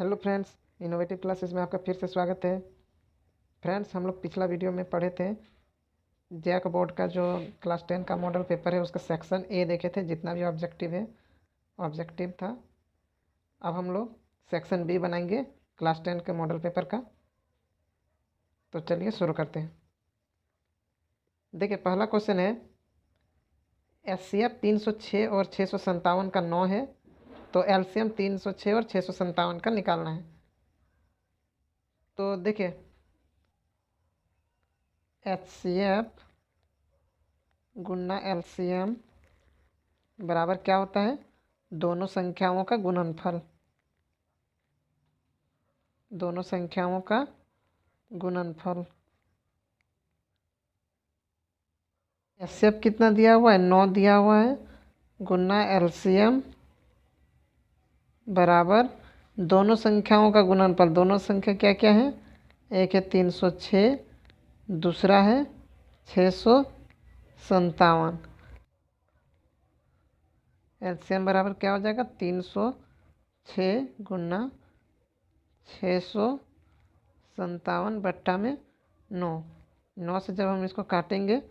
Hello friends, innovative classes में आपका फिर से स्वागत है। फ्रेंड्स, हम लोग पिछला वीडियो में पढ़े थे जैक बोर्ड का जो क्लास 10 का मॉडल पेपर है उसका सेक्शन ए देखे थे, जितना भी ऑब्जेक्टिव था। अब हम लोग सेक्शन बी बनाएंगे क्लास 10 के मॉडल पेपर का। तो चलिए शुरू करते हैं। देखिए, पहला क्वेश्चन है एचसीएफ 306 और 657 का 9 है, तो एलसीएम 306 और 657 का निकालना है। तो देखिए, एचसीएफ गुना एलसीएम बराबर क्या होता है? दोनों संख्याओं का गुणनफल। दोनों संख्याओं का गुणनफल। एचसीएफ कितना दिया हुआ है? 9 दिया हुआ है, गुना एलसीएम बराबर दोनों संख्याओं का गुणनफल। दोनों संख्या क्या क्या है? एक है 306, दूसरा है 657। एलसीएम बराबर क्या हो जाएगा? 306 गुना 657 बट्टा में 9। 9 से जब हम इसको काटेंगे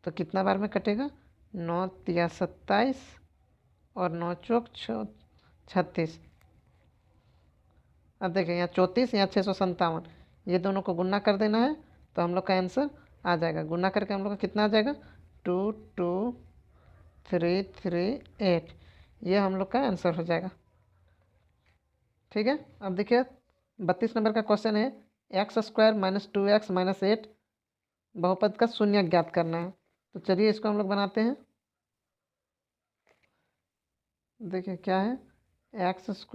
तो कितना बार में कटेगा? 9 तिया 27 और 9 चौक 36। अब देखिए, यहाँ 34, यहाँ 657, ये दोनों को गुना कर देना है तो हम लोग का आंसर आ जाएगा। गुना करके हम लोग का कितना आ जाएगा? 22338। ये हम लोग का आंसर हो जाएगा। ठीक है। अब देखिए, 32 नंबर का क्वेश्चन है x² - 2x - 8 बहुपद का शून्य ज्ञात करना है। तो चलिए इसको हम लोग बनाते हैं। देखिए क्या है, x² -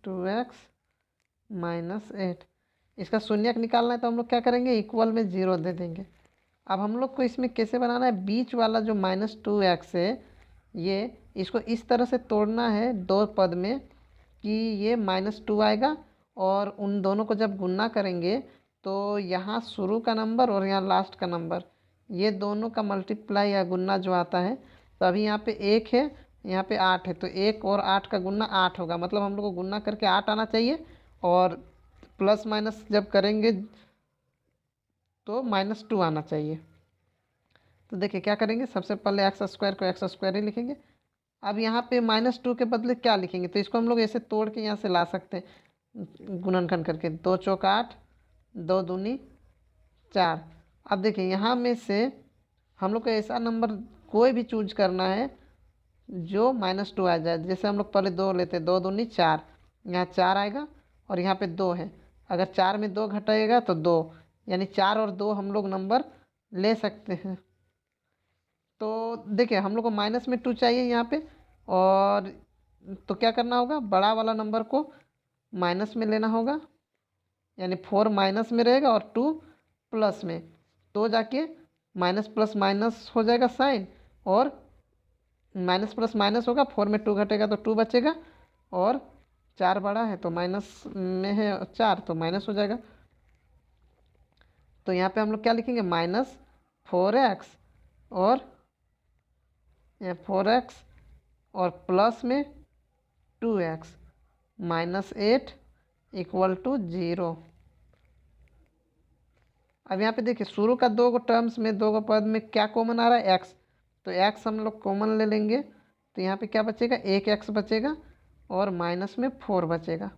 2x - 8, इसका शून्यक निकालना है तो हम लोग क्या करेंगे? इक्वल में 0 दे देंगे। अब हम लोग को इसमें कैसे बनाना है? बीच वाला जो -2x है, ये इसको इस तरह से तोड़ना है दो पद में कि ये -2 आएगा और उन दोनों को जब गुना करेंगे तो यहाँ शुरू का नंबर और यहाँ लास्ट का नंबर, ये दोनों का मल्टीप्लाई या गुना जो आता है, तो अभी यहाँ पे 1 है, यहाँ पे 8 है, तो 1 और 8 का गुना 8 होगा। मतलब हम लोग को गुना करके 8 आना चाहिए और प्लस माइनस जब करेंगे तो -2 आना चाहिए। तो देखिए क्या करेंगे, सबसे पहले x² को x² ही लिखेंगे। अब यहाँ पे -2 के बदले क्या लिखेंगे? तो इसको हम लोग ऐसे तोड़ के यहाँ से ला सकते हैं गुणनखंड करके। 2 चौक 8, 2 दूनी 4। अब देखिए, यहाँ में से हम लोग को ऐसा नंबर कोई भी चूज करना है जो -2 आ जाए। जैसे हम लोग पहले 2 लेते हैं, 2 दूनी 4, यहाँ 4 आएगा और यहाँ पे 2 है। अगर 4 में 2 घटाएगा तो 2, यानी 4 और 2 हम लोग नंबर ले सकते हैं। तो देखिए, हम लोग को -2 चाहिए यहाँ पे, और तो क्या करना होगा? बड़ा वाला नंबर को माइनस में लेना होगा, यानी 4 माइनस में रहेगा और 2 प्लस में, तो जाके माइनस प्लस माइनस हो जाएगा साइन, और माइनस प्लस माइनस होगा, 4 में 2 घटेगा तो 2 बचेगा, और 4 बड़ा है तो माइनस में है 4 तो माइनस हो जाएगा। तो यहाँ पे हम लोग क्या लिखेंगे? -4x और 4x और प्लस में 2x -8 = 0। अब यहाँ पे देखिए, शुरू का 2 टर्म्स में, 2 पद में क्या कॉमन आ रहा है? x, तो x हम लोग कॉमन ले लेंगे। तो यहाँ पे क्या बचेगा? 1x बचेगा और माइनस में 4 बचेगा।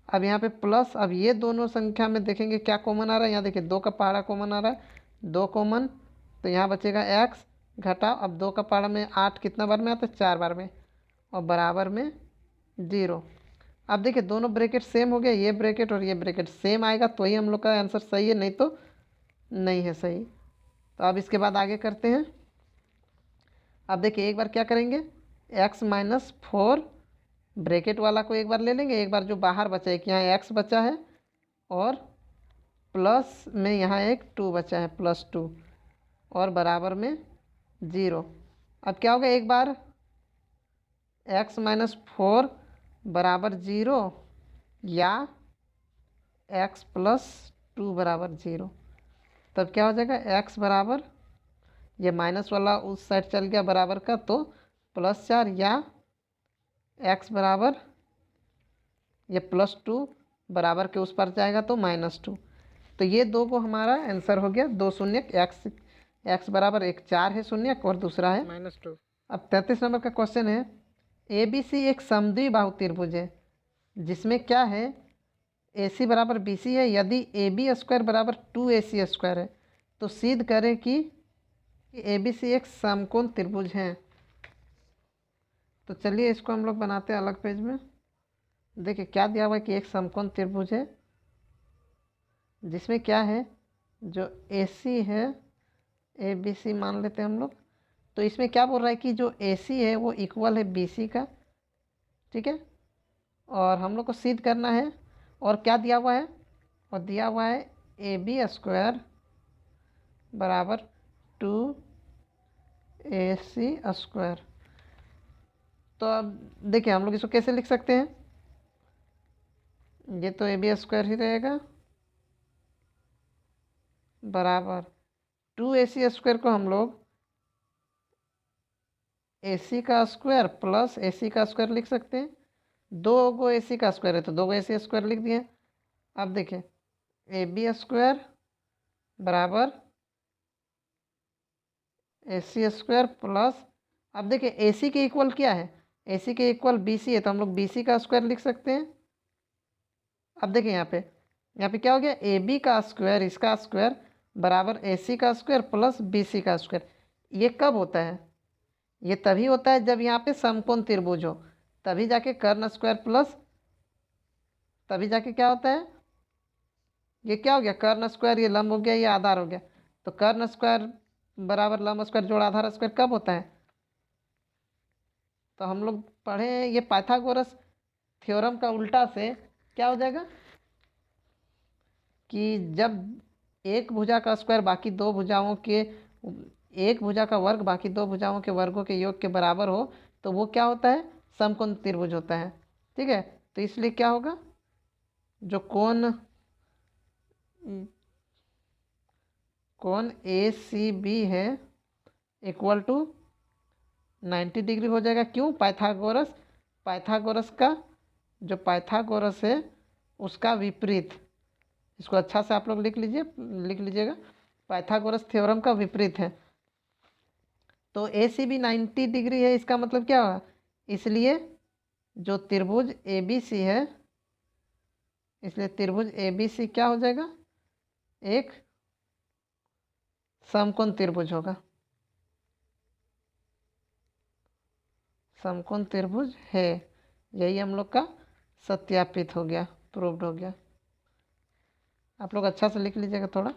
अब यहाँ पे प्लस, अब ये दोनों संख्या में देखेंगे क्या कॉमन आ रहा है। यहाँ देखिए 2 का पहाड़ा कॉमन आ रहा है, 2 कॉमन, तो यहाँ बचेगा x घटा, अब 2 का पहाड़ा में 8 कितना बार में आता है? 4 बार में, और बराबर में 0। अब देखिए दोनों ब्रैकेट सेम हो गया, ये ब्रैकेट और ये ब्रैकेट सेम आएगा तो ही हम लोग का आंसर सही है, नहीं तो नहीं है सही। तो अब इसके बाद आगे करते हैं। अब देखिए एक बार क्या करेंगे, x - 4 ब्रैकेट वाला को एक बार ले लेंगे, एक बार जो बाहर बचा है, कि यहाँ x बचा है और प्लस में यहाँ एक 2 बचा है, +2, और बराबर में 0। अब क्या होगा, एक बार x - 4 बराबर 0 या x + 2 बराबर 0, तब क्या हो जाएगा? x बराबर, ये माइनस वाला उस साइड चल गया बराबर का, तो +4, या x बराबर ये +2 बराबर के उस पर जाएगा तो -2। तो ये दो को हमारा आंसर हो गया। दो शून्यक, एक्स बराबर एक 4 है शून्यक और दूसरा है -2। अब 33 नंबर का क्वेश्चन है, ए बी सी एक समद्विबाहु त्रिभुज है जिसमें क्या है, ए सी बराबर बी सी है। यदि ए बी स्क्वायर बराबर 2AC स्क्वायर है तो सिद्ध करें कि ए बी सी एक समकोण त्रिभुज है। तो चलिए इसको हम लोग बनाते हैं अलग पेज में। देखिए क्या दिया हुआ है कि एक समकोण त्रिभुज है जिसमें क्या है, जो ए सी है, ए बी सी मान लेते हैं हम लोग। तो इसमें क्या बोल रहा है कि जो ए सी है वो इक्वल है बी सी का, ठीक है। और हम लोग को सिद्ध करना है। और क्या दिया हुआ है, और दिया हुआ है ए बी स्क्वायर बराबर 2AC स्क्वायर। तो अब देखिए हम लोग इसको कैसे लिख सकते हैं, ये तो ए बी स्क्वायर ही रहेगा बराबर 2AC स्क्वायर को हम लोग AC का स्क्वायर प्लस AC का स्क्वायर लिख सकते हैं। दो गो AC का स्क्वायर है तो दो गो AC स्क्वायर लिख दिए। अब देखिए ए बी स्क्वायर बराबर AC स्क्वायर प्लस, अब देखिए AC के इक्वल क्या है, AC के इक्वल BC है तो हम लोग BC का स्क्वायर लिख सकते हैं। अब देखिए यहाँ पे क्या हो गया, AB का स्क्वायर इसका स्क्वायर बराबर AC का स्क्वायर प्लस BC का स्क्वायर। ये कब होता है, ये तभी होता है जब यहाँ पे समकोण त्रिभुज हो, तभी जाके कर्ण स्क्वायर प्लस, तभी जाके क्या होता है, ये क्या हो गया कर्ण स्क्वायर, ये लंब हो गया, ये आधार हो गया। तो कर्ण स्क्वायर बराबर लंब स्क्वायर जोड़ आधार स्क्वायर कब होता है, तो हम लोग पढ़े हैं ये पाइथागोरस थ्योरम का उल्टा से क्या हो जाएगा कि जब एक भुजा का स्क्वायर बाकी दो भुजाओं के, एक भुजा का वर्ग बाकी दो भुजाओं के वर्गों के योग के बराबर हो तो वो क्या होता है, समकोण त्रिभुज होता है, ठीक है। तो इसलिए क्या होगा, जो कोण ए सी बी है इक्वल टू 90 डिग्री हो जाएगा। क्यों, पाइथागोरस का जो पाइथागोरस है उसका विपरीत, इसको अच्छा से आप लोग लिख लीजिएगा, पाइथागोरस थ्योरम का विपरीत है। तो ए सी बी 90 डिग्री है, इसका मतलब क्या होगा, इसलिए जो त्रिभुज ए बी सी है, इसलिए त्रिभुज ए बी सी क्या हो जाएगा, एक समकोण त्रिभुज होगा, समकोण त्रिभुज है। यही हम लोग का सत्यापित हो गया, प्रूव्ड हो गया। आप लोग अच्छा से लिख लीजिएगा थोड़ा।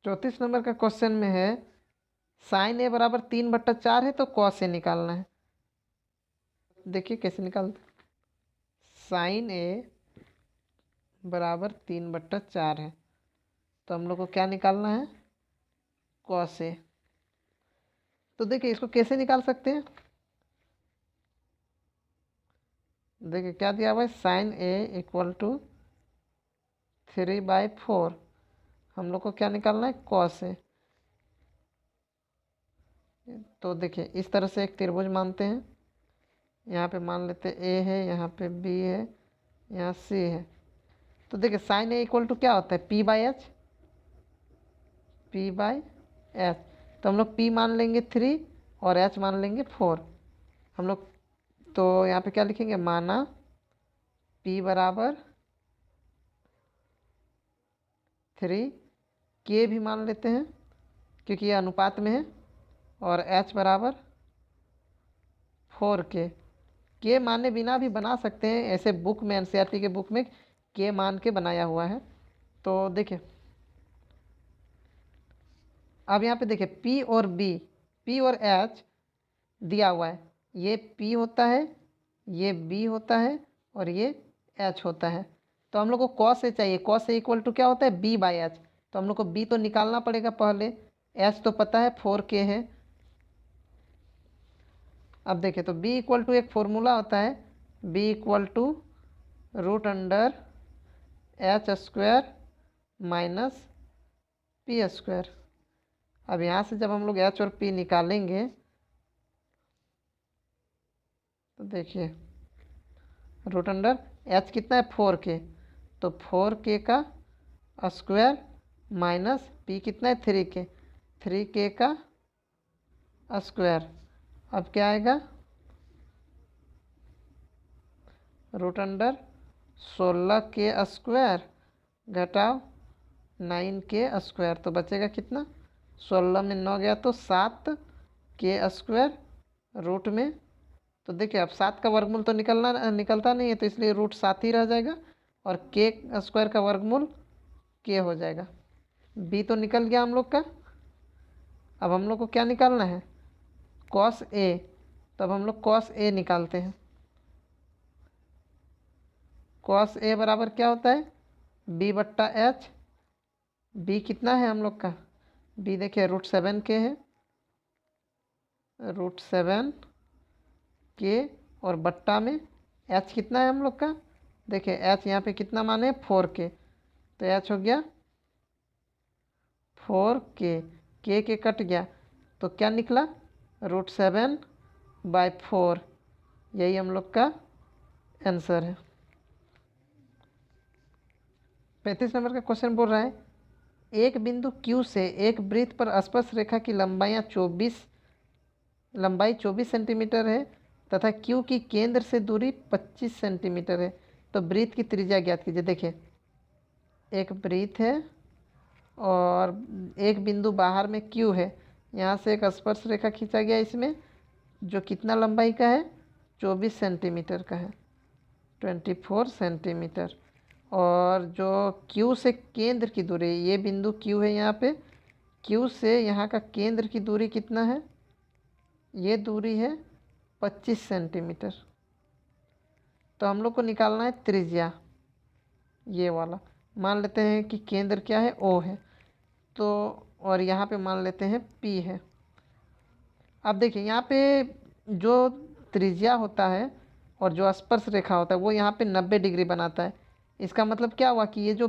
34 नंबर का क्वेश्चन में है, साइन ए बराबर 3/4 है तो कॉस ए निकालना है। देखिए कैसे निकालते, साइन ए बराबर 3/4 है तो हम लोग को क्या निकालना है, कॉस ए। तो देखिए इसको कैसे निकाल सकते हैं, देखिए क्या दिया हुआ है, साइन ए इक्वल टू 3/4, हम लोग को क्या निकालना है, कॉस ए। तो देखिए इस तरह से एक त्रिभुज मानते हैं, यहाँ पे मान लेते ए है, यहाँ पे बी है, यहाँ सी है। तो देखिए साइन ए इक्वल टू क्या होता है, P/H, P/H। तो हम लोग P मान लेंगे 3 और H मान लेंगे 4। हम लोग तो यहाँ पे क्या लिखेंगे, माना P बराबर 3, K भी मान लेते हैं क्योंकि ये अनुपात में है, और H बराबर 4K। के माने बिना भी बना सकते हैं, ऐसे बुक में एनसीईआरटी के बुक में के मान के बनाया हुआ है। तो देखिए अब यहाँ पे देखिए P और H दिया हुआ है, ये P होता है, ये B होता है और ये H होता है। तो हम लोग को कॉस ए चाहिए, कॉस ए इक्वल टू क्या होता है, B/H। तो हम लोग को B तो निकालना पड़ेगा पहले, H तो पता है 4K है। अब देखिए तो B इक्वल टू एक फॉर्मूला होता है, B equal to √H² minus P²। अब यहाँ से जब हम लोग H और P निकालेंगे तो देखिए रूट अंडर एच कितना है 4k, तो 4k का स्क्वायर माइनस पी कितना है 3k, 3k का स्क्वायर। अब क्या आएगा रूट अंडर 16k स्क्वायर घटाओ 9k स्क्वायर, तो बचेगा कितना 16 में 9 गया तो 7k स्क्वायर रूट में। तो देखिए अब 7 का वर्गमूल तो निकलता नहीं है, तो इसलिए रूट 7 ही रह जाएगा और के स्क्वायर का वर्गमूल के हो जाएगा। बी तो निकल गया हम लोग का। अब हम लोग को क्या निकालना है कॉस ए, तब हम लोग कॉस ए निकालते हैं। कॉस ए बराबर क्या होता है बी बट्टा एच। बी कितना है हम लोग का, बी देखिए रूट 7 के है, रूट 7 के और बट्टा में एच कितना है हम लोग का, देखिए एच यहाँ पे कितना माने 4k, तो एच हो गया 4k, के कट गया तो क्या निकला रूट 7/4। यही हम लोग का आंसर है। 35 नंबर का क्वेश्चन बोल रहा है एक बिंदु Q से एक वृत्त पर स्पर्श रेखा की लंबाई 24 सेंटीमीटर है तथा Q की केंद्र से दूरी 25 सेंटीमीटर है, तो वृत्त की त्रिज्या ज्ञात कीजिए। देखिए एक वृत्त है और एक बिंदु बाहर में Q है, यहाँ से एक स्पर्श रेखा खींचा गया इसमें जो कितना लंबाई का है 24 सेंटीमीटर का है, 24 सेंटीमीटर। और जो Q से केंद्र की दूरी, ये बिंदु Q है यहाँ पे, Q से यहाँ का केंद्र की दूरी कितना है, ये दूरी है 25 सेंटीमीटर। तो हम लोग को निकालना है त्रिज्या, ये वाला। मान लेते हैं कि केंद्र क्या है O है, तो और यहाँ पे मान लेते हैं P है। अब देखिए यहाँ पे जो त्रिज्या होता है और जो स्पर्श रेखा होता है वो यहाँ पे 90 डिग्री बनाता है। इसका मतलब क्या हुआ कि ये जो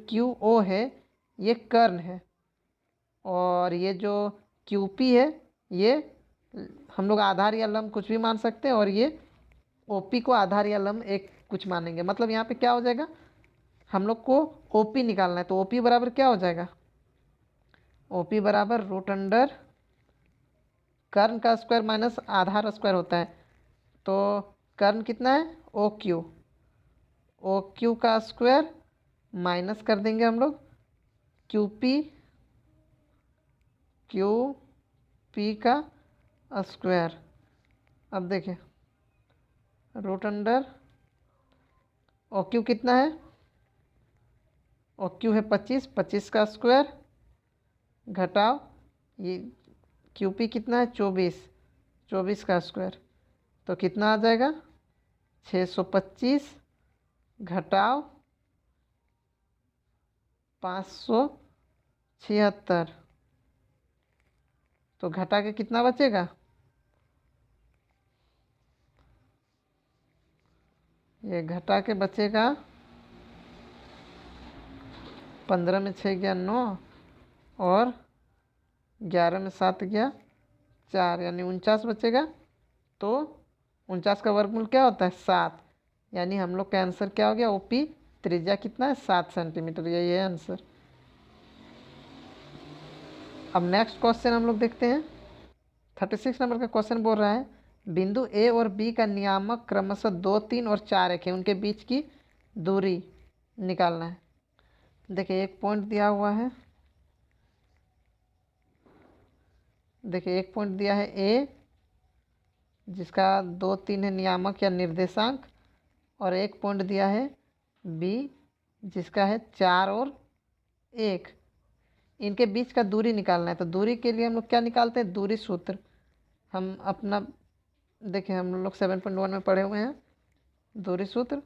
QO है ये कर्ण है और ये जो QP है ये हम लोग आधार या लंब कुछ भी मान सकते हैं, और ये OP को आधार या लंब एक कुछ मानेंगे। मतलब यहाँ पे क्या हो जाएगा, हम लोग को OP निकालना है, तो OP बराबर क्या हो जाएगा, OP बराबर रूट अंडर कर्ण का स्क्वायर माइनस आधार स्क्वायर होता है, तो कर्ण कितना है OQ का स्क्वायर माइनस कर देंगे हम लोग QP का स्क्वायर। अब देखिए रूट अंडर OQ कितना है, OQ है 25 का स्क्वायर घटाओ ये QP कितना है 24 का स्क्वायर, तो कितना आ जाएगा 625 घटाओ 576, तो घटा के कितना बचेगा, ये घटा के बचेगा 15 में 6 गया 9 और 11 में 7 गया 4, यानी 49 बचेगा। तो 49 का वर्गमूल क्या होता है 7, यानी हम लोग का आंसर क्या हो गया OP त्रिज्या कितना है 7 सेंटीमीटर, यही है आंसर। अब नेक्स्ट क्वेश्चन हम लोग देखते हैं। 36 नंबर का क्वेश्चन बोल रहा है बिंदु A और B का नियामक क्रमशः 2, 3 और 4 एक है, उनके बीच की दूरी निकालना है। देखिए एक पॉइंट दिया हुआ है, देखिए एक पॉइंट दिया है A जिसका 2, 3 है नियामक या निर्देशांक, और एक पॉइंट दिया है B जिसका है 4 और 1। इनके बीच का दूरी निकालना है, तो दूरी के लिए हम लोग क्या निकालते हैं, दूरी सूत्र। हम अपना देखिए हम लोग 7.1 में पढ़े हुए हैं दूरी सूत्र।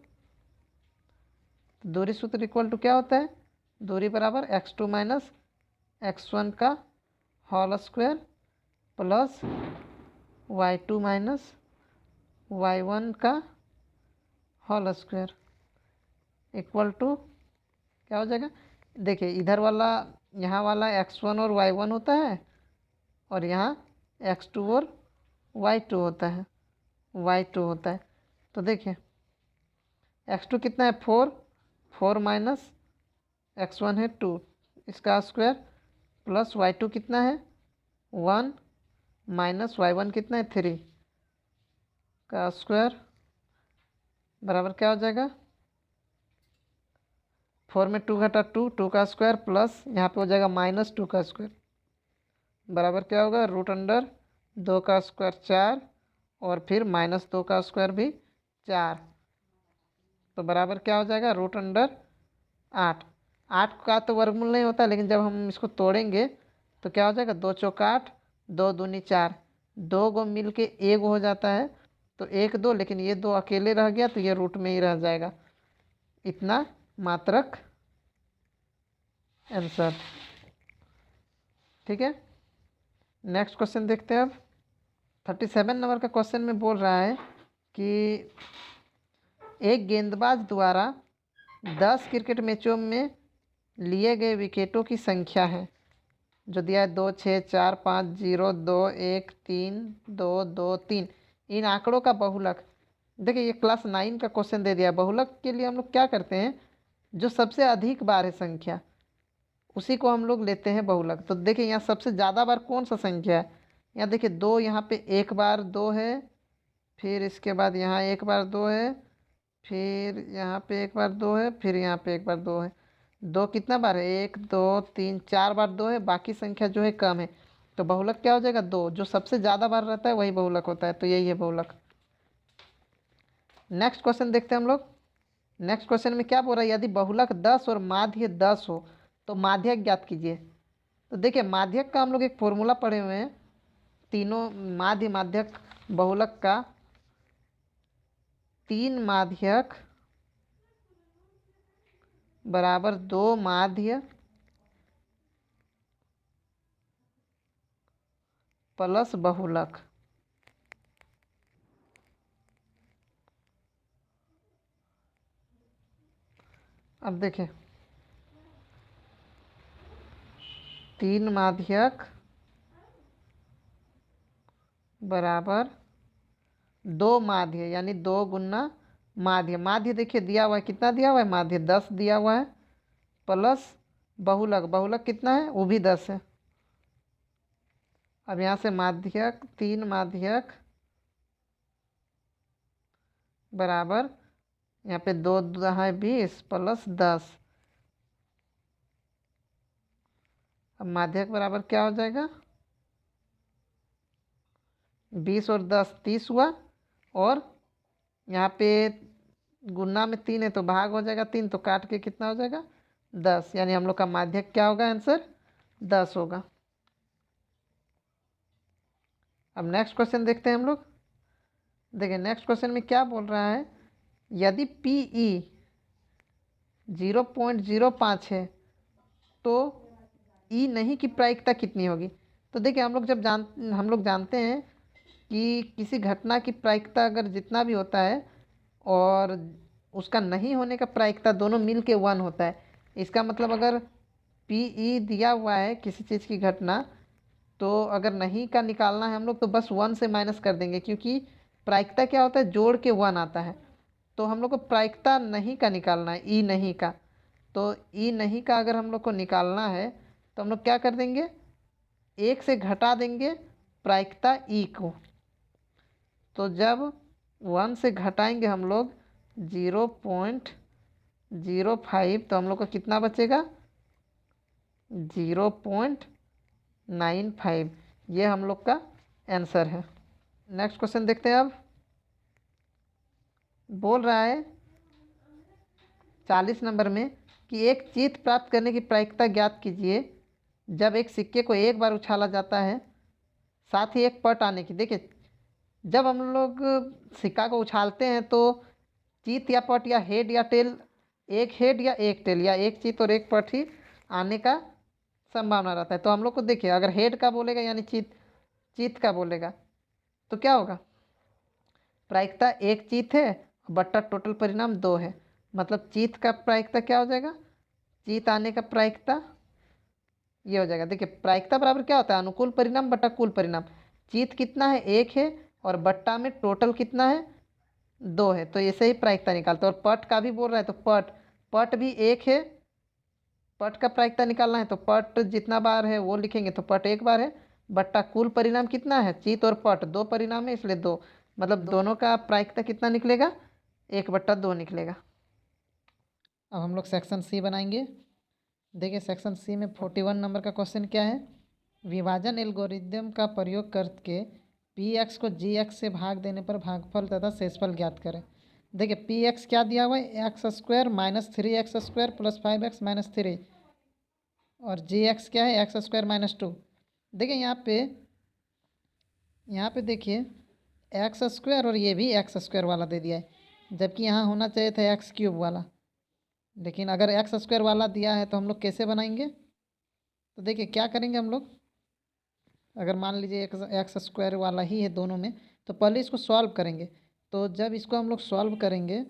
दूरी सूत्र इक्वल टू क्या होता है, दूरी बराबर x2 माइनस x1 का whole square plus y2 minus y1 का होल स्क्वायर इक्वल टू क्या हो जाएगा। देखिए इधर वाला यहाँ वाला x1 और y1 होता है और यहाँ x2 और y2 होता है, y2 होता है। तो देखिए x2 कितना है 4, 4 माइनस x1 है 2, इसका स्क्वायर प्लस y2 कितना है 1 माइनस y1 कितना है 3 का स्क्वायर बराबर क्या हो जाएगा 4 में 2 घटा 2, 2 का स्क्वायर प्लस यहाँ पे हो जाएगा -2 का स्क्वायर बराबर क्या होगा √2 का स्क्वायर 4 और फिर -2 का स्क्वायर भी 4, तो बराबर क्या हो जाएगा √8। 8 का तो वर्गमूल नहीं होता, लेकिन जब हम इसको तोड़ेंगे तो क्या हो जाएगा 2 चौका 8, 2 दूनी 4, 2 को मिल के 1 हो जाता है, तो 1 2, लेकिन ये 2 अकेले रह गया तो ये रूट में ही रह जाएगा। इतना मात्रक आंसर। ठीक है, नेक्स्ट क्वेश्चन देखते हैं अब। 37 नंबर का क्वेश्चन में बोल रहा है कि एक गेंदबाज द्वारा 10 क्रिकेट मैचों में लिए गए विकेटों की संख्या है, जो दिया है 2 6 4 5 0 2 1 3 2 2 3। इन आंकड़ों का बहुलक, देखिए ये क्लास 9 का क्वेश्चन दे दिया। बहुलक के लिए हम लोग क्या करते हैं, जो सबसे अधिक बार है संख्या उसी को हम लोग लेते हैं बहुलक। तो देखिए यहाँ सबसे ज़्यादा बार कौन सा संख्या है, यहाँ देखिए 2, यहाँ पे एक बार 2 है, फिर इसके बाद यहाँ एक बार 2 है, फिर यहाँ पे एक बार 2 है, फिर यहाँ पे एक बार 2 है। 2 कितना बार है 1 2 3 4 बार 2 है, बाकी संख्या जो है कम है, तो बहुलक क्या हो जाएगा 2। जो सबसे ज़्यादा बार रहता है वही बहुलक होता है, तो यही है बहुलक। नेक्स्ट क्वेश्चन देखते हैं हम लोग। नेक्स्ट क्वेश्चन में क्या बोल रहा है, यदि बहुलक 10 और माध्य 10 हो तो माध्यक ज्ञात कीजिए। तो देखिए माध्यक का हम लोग एक फॉर्मूला पढ़े हुए हैं, तीनों माध्य माध्यक बहुलक का 3 माध्यक बराबर 2 माध्य प्लस बहुलक। अब देखें 3 माध्यक बराबर 2 माध्य, यानी 2 गुना माध्य। माध्य देखिए दिया हुआ है, कितना दिया हुआ है माध्य 10 दिया हुआ है, प्लस बहुलक, बहुलक कितना है वो भी 10 है। अब यहाँ से माध्यक 3 माध्यक बराबर यहाँ पे 2 है 20 प्लस 10। अब माध्यक बराबर क्या हो जाएगा 20 और 10 30 हुआ, और यहाँ पे गुना में 3 है तो भाग हो जाएगा 3, तो काट के कितना हो जाएगा 10, यानी हम लोग का माध्यक क्या होगा आंसर 10 होगा। अब नेक्स्ट क्वेश्चन देखते हैं हम लोग। देखिए नेक्स्ट क्वेश्चन में क्या बोल रहा है, यदि PE 0.05 है तो E नहीं की प्रायिकता कितनी होगी। तो देखिए हम लोग जानते हैं कि किसी घटना की प्रायिकता अगर जितना भी होता है और उसका नहीं होने का प्रायिकता दोनों मिल के 1 होता है। इसका मतलब अगर PE दिया हुआ है किसी चीज़ की घटना, तो अगर नहीं का निकालना है हम लोग तो बस 1 से माइनस कर देंगे, क्योंकि प्रायिकता क्या होता है जोड़ के 1 आता है। तो हम लोग को प्रायिकता नहीं का निकालना है, ई नहीं का। तो ई नहीं का अगर हम लोग को निकालना है तो हम लोग क्या कर देंगे 1 से घटा देंगे प्रायिकता ई को। तो जब 1 से घटाएंगे हम लोग 0.05, तो हम लोग को कितना बचेगा 0.95। ये हम लोग का आंसर है। नेक्स्ट क्वेश्चन देखते हैं। अब बोल रहा है 40 नंबर में कि एक जीत प्राप्त करने की प्रायिकता ज्ञात कीजिए जब एक सिक्के को एक बार उछाला जाता है, साथ ही एक पट आने की। देखिए जब हम लोग सिक्का को उछालते हैं तो चीत या पट या हेड या टेल, एक हेड या एक टेल या एक चीत और एक पट ही आने का संभावना रहता है। तो हम लोग को देखिए अगर हेड का बोलेगा यानी चीत का बोलेगा तो क्या होगा, प्रायिकता एक चीत है बट्टा टोटल परिणाम 2 है, मतलब चीत का प्रायिकता क्या हो जाएगा, चीत आने का प्रायिकता ये हो जाएगा। देखिए प्रायिकता बराबर क्या होता है अनुकूल परिणाम बटा कुल परिणाम। चीत कितना है 1 है और बट्टा में टोटल कितना है, 2 है। तो ऐसे ही प्रायिकता निकालते हैं। और पट का भी बोल रहा है तो पट भी 1 है। पट का प्रायिकता निकालना है तो पट जितना बार है वो लिखेंगे, तो पट 1 बार है। बट्टा कुल परिणाम कितना है, चित और पट 2 परिणाम है, इसलिए 2, मतलब दोनों का प्रायिकता कितना निकलेगा, 1/2 निकलेगा। अब हम लोग सेक्शन सी बनाएंगे। देखिए सेक्शन सी में 41 नंबर का क्वेश्चन क्या है, विभाजन एल्गोरिदम का प्रयोग करके पी एक्स को जी एक्स से भाग देने पर भागफल तथा शेषफल ज्ञात करें। देखिए पी एक्स क्या दिया हुआ है, x² - 3x² + 5x - 3, और जी एक्स क्या है, x² - 2। देखिए यहाँ पे देखिए x² और ये भी x² वाला दे दिया है, जबकि यहाँ होना चाहिए था x³ वाला। लेकिन अगर x² वाला दिया है तो हम लोग कैसे बनाएंगे, तो देखिए क्या करेंगे हम लोग, अगर मान लीजिए x² वाला ही है दोनों में, तो पहले इसको सॉल्व करेंगे। तो जब इसको हम लोग सॉल्व करेंगे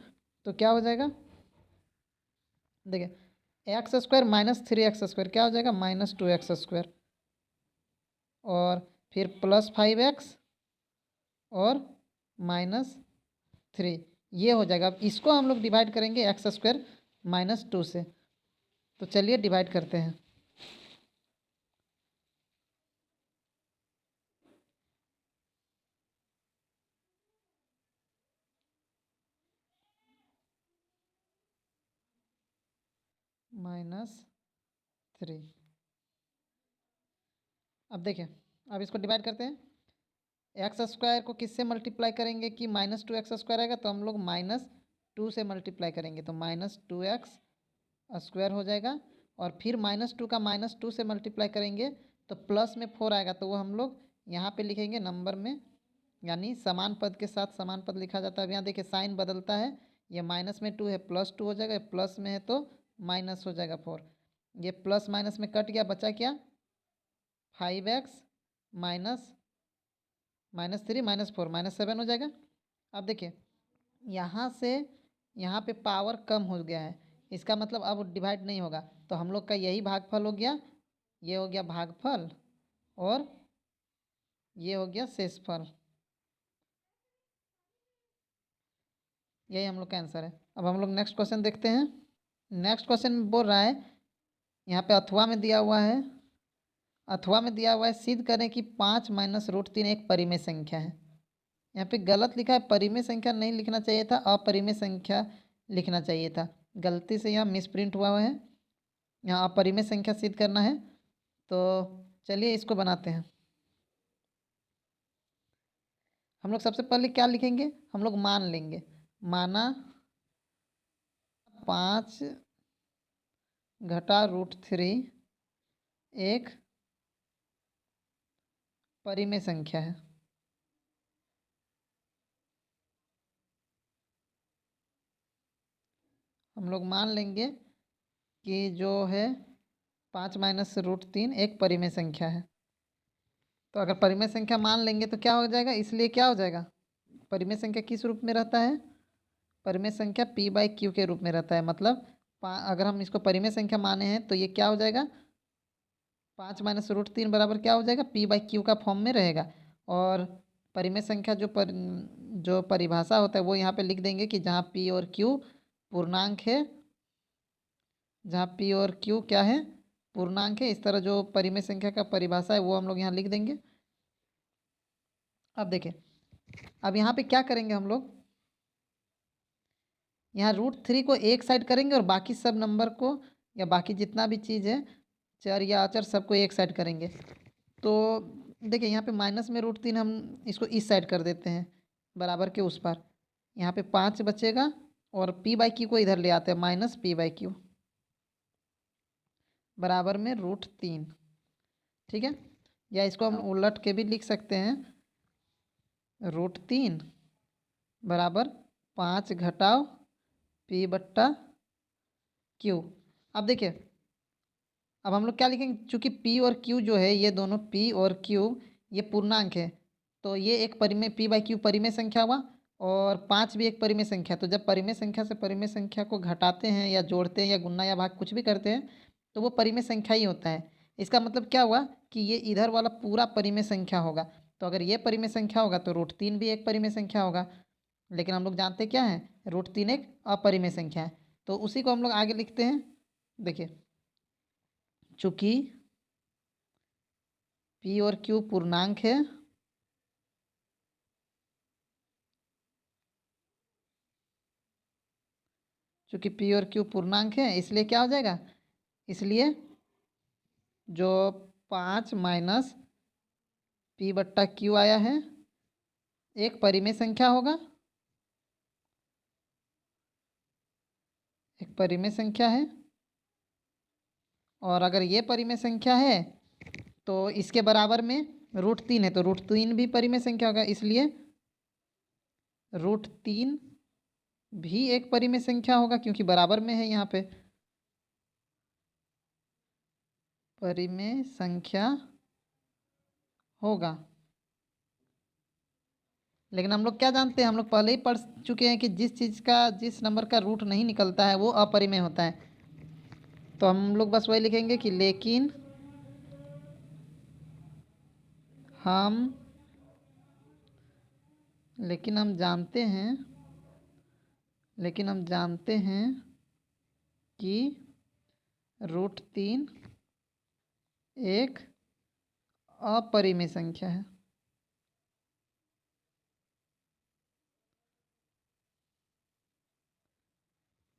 तो क्या हो जाएगा, देखिए x² - 3x² क्या हो जाएगा, -2x², और फिर +5x और -3, ये हो जाएगा। अब इसको हम लोग डिवाइड करेंगे x² - 2 से। तो चलिए डिवाइड करते हैं। -3। अब देखिए, अब इसको डिवाइड करते हैं। x² को किससे मल्टीप्लाई करेंगे कि -2x² आएगा, तो हम लोग -2 से मल्टीप्लाई करेंगे, तो -2x² हो जाएगा। और फिर -2 का -2 से मल्टीप्लाई करेंगे तो प्लस में 4 आएगा, तो वो हम लोग यहाँ पे लिखेंगे नंबर में, यानी समान पद के साथ समान पद लिखा जाता है। अब यहाँ देखिए साइन बदलता है, ये माइनस में 2 है +2 हो जाएगा, प्लस में है तो माइनस हो जाएगा 4। ये प्लस माइनस में कट गया, बचा क्या, 5x -3 -4 -7 हो जाएगा। अब देखिए यहाँ से यहाँ पे पावर कम हो गया है, इसका मतलब अब डिवाइड नहीं होगा, तो हम लोग का यही भागफल हो गया, ये हो गया भागफल और ये हो गया शेषफल। यही हम लोग का आंसर है। अब हम लोग नेक्स्ट क्वेश्चन देखते हैं। नेक्स्ट क्वेश्चन बोल रहा है, यहाँ पे अथवा में दिया हुआ है, अथवा में दिया हुआ है सिद्ध करें कि 5 - √3 एक परिमेय संख्या है। यहाँ पे गलत लिखा है, परिमेय संख्या नहीं लिखना चाहिए था, अपरिमेय संख्या लिखना चाहिए था, गलती से यहाँ मिसप्रिंट हुआ है। यहाँ अपरिमेय संख्या सिद्ध करना है, तो चलिए इसको बनाते हैं। हम लोग सबसे पहले क्या लिखेंगे, हम लोग मान लेंगे, माना 5 - √3 एक परिमेय संख्या है। हम लोग मान लेंगे कि जो है 5 - √3 एक परिमेय संख्या है। तो अगर परिमेय संख्या मान लेंगे तो क्या हो जाएगा, इसलिए क्या हो जाएगा, परिमेय संख्या किस रूप में रहता है, परिमेय संख्या p/q के रूप में रहता है। मतलब अगर हम इसको परिमेय संख्या माने हैं तो ये क्या हो जाएगा, 5 - √3 बराबर क्या हो जाएगा, p/q का फॉर्म में रहेगा। और परिमेय संख्या जो परिभाषा होता है वो यहाँ पे लिख देंगे कि जहाँ p और q पूर्णांक है, जहाँ p और q क्या है, पूर्णांक है। इस तरह जो परिमेय संख्या का परिभाषा है वो हम लोग यहाँ लिख देंगे। अब देखिए, अब यहाँ पे क्या करेंगे हम लोग, यहाँ √3 को एक साइड करेंगे और बाकी सब नंबर को या बाकी जितना भी चीज़ है, चर या अचर, सबको एक साइड करेंगे। तो देखिए यहाँ पे माइनस में √3 हम इसको इस साइड कर देते हैं, बराबर के उस पार, यहाँ पे 5 बचेगा और p/q को इधर ले आते हैं, -p/q बराबर में √3। ठीक है, या इसको हम उलट के भी लिख सकते हैं, √3 बराबर 5 घटाव p/q। अब देखिए, अब हम लोग क्या लिखेंगे, चूंकि p और q जो है, ये दोनों p और q ये पूर्णांक है, तो ये एक परिमेय p/q परिमेय संख्या हुआ, और 5 भी एक परिमेय संख्या। तो जब परिमेय संख्या से परिमेय संख्या को घटाते हैं या जोड़ते हैं या गुणा या भाग कुछ भी करते हैं तो वो परिमेय संख्या ही होता है। इसका मतलब क्या हुआ कि ये इधर वाला पूरा परिमेय संख्या होगा। तो अगर ये परिमेय संख्या होगा तो √3 भी एक परिमेय संख्या होगा, लेकिन हम लोग जानते क्या हैं, √3 एक अपरिमेय संख्या है। तो उसी को हम लोग आगे लिखते हैं। देखिए, चूंकि P और Q पूर्णांक है, चूंकि P और Q पूर्णांक है, इसलिए क्या हो जाएगा, इसलिए जो 5 माइनस P/Q आया है एक परिमेय संख्या होगा, एक परिमेय संख्या है। और अगर ये परिमेय संख्या है तो इसके बराबर में √3 है, तो √3 भी परिमेय संख्या होगा, इसलिए √3 भी एक परिमेय संख्या होगा, क्योंकि बराबर में है, यहाँ पे परिमेय संख्या होगा। लेकिन हम लोग क्या जानते हैं, हम लोग पहले ही पढ़ चुके हैं कि जिस चीज़ का, जिस नंबर का रूट नहीं निकलता है वो अपरिमेय होता है। तो हम लोग बस वही लिखेंगे कि लेकिन हम जानते हैं कि √3 एक अपरिमेय संख्या है।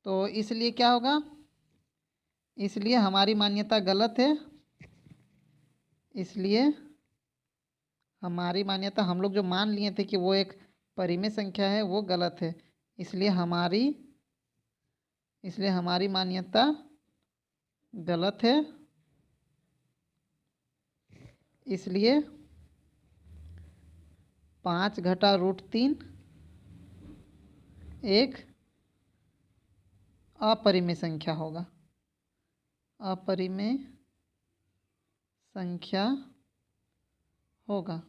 तो इसलिए क्या होगा, इसलिए हमारी मान्यता गलत है, इसलिए हमारी मान्यता, हम लोग जो मान लिए थे कि वो एक परिमेय संख्या है, वो गलत है। इसलिए हमारी मान्यता गलत है। इसलिए 5 घटा √3 एक अपरिमेय संख्या होगा, अपरिमेय संख्या होगा।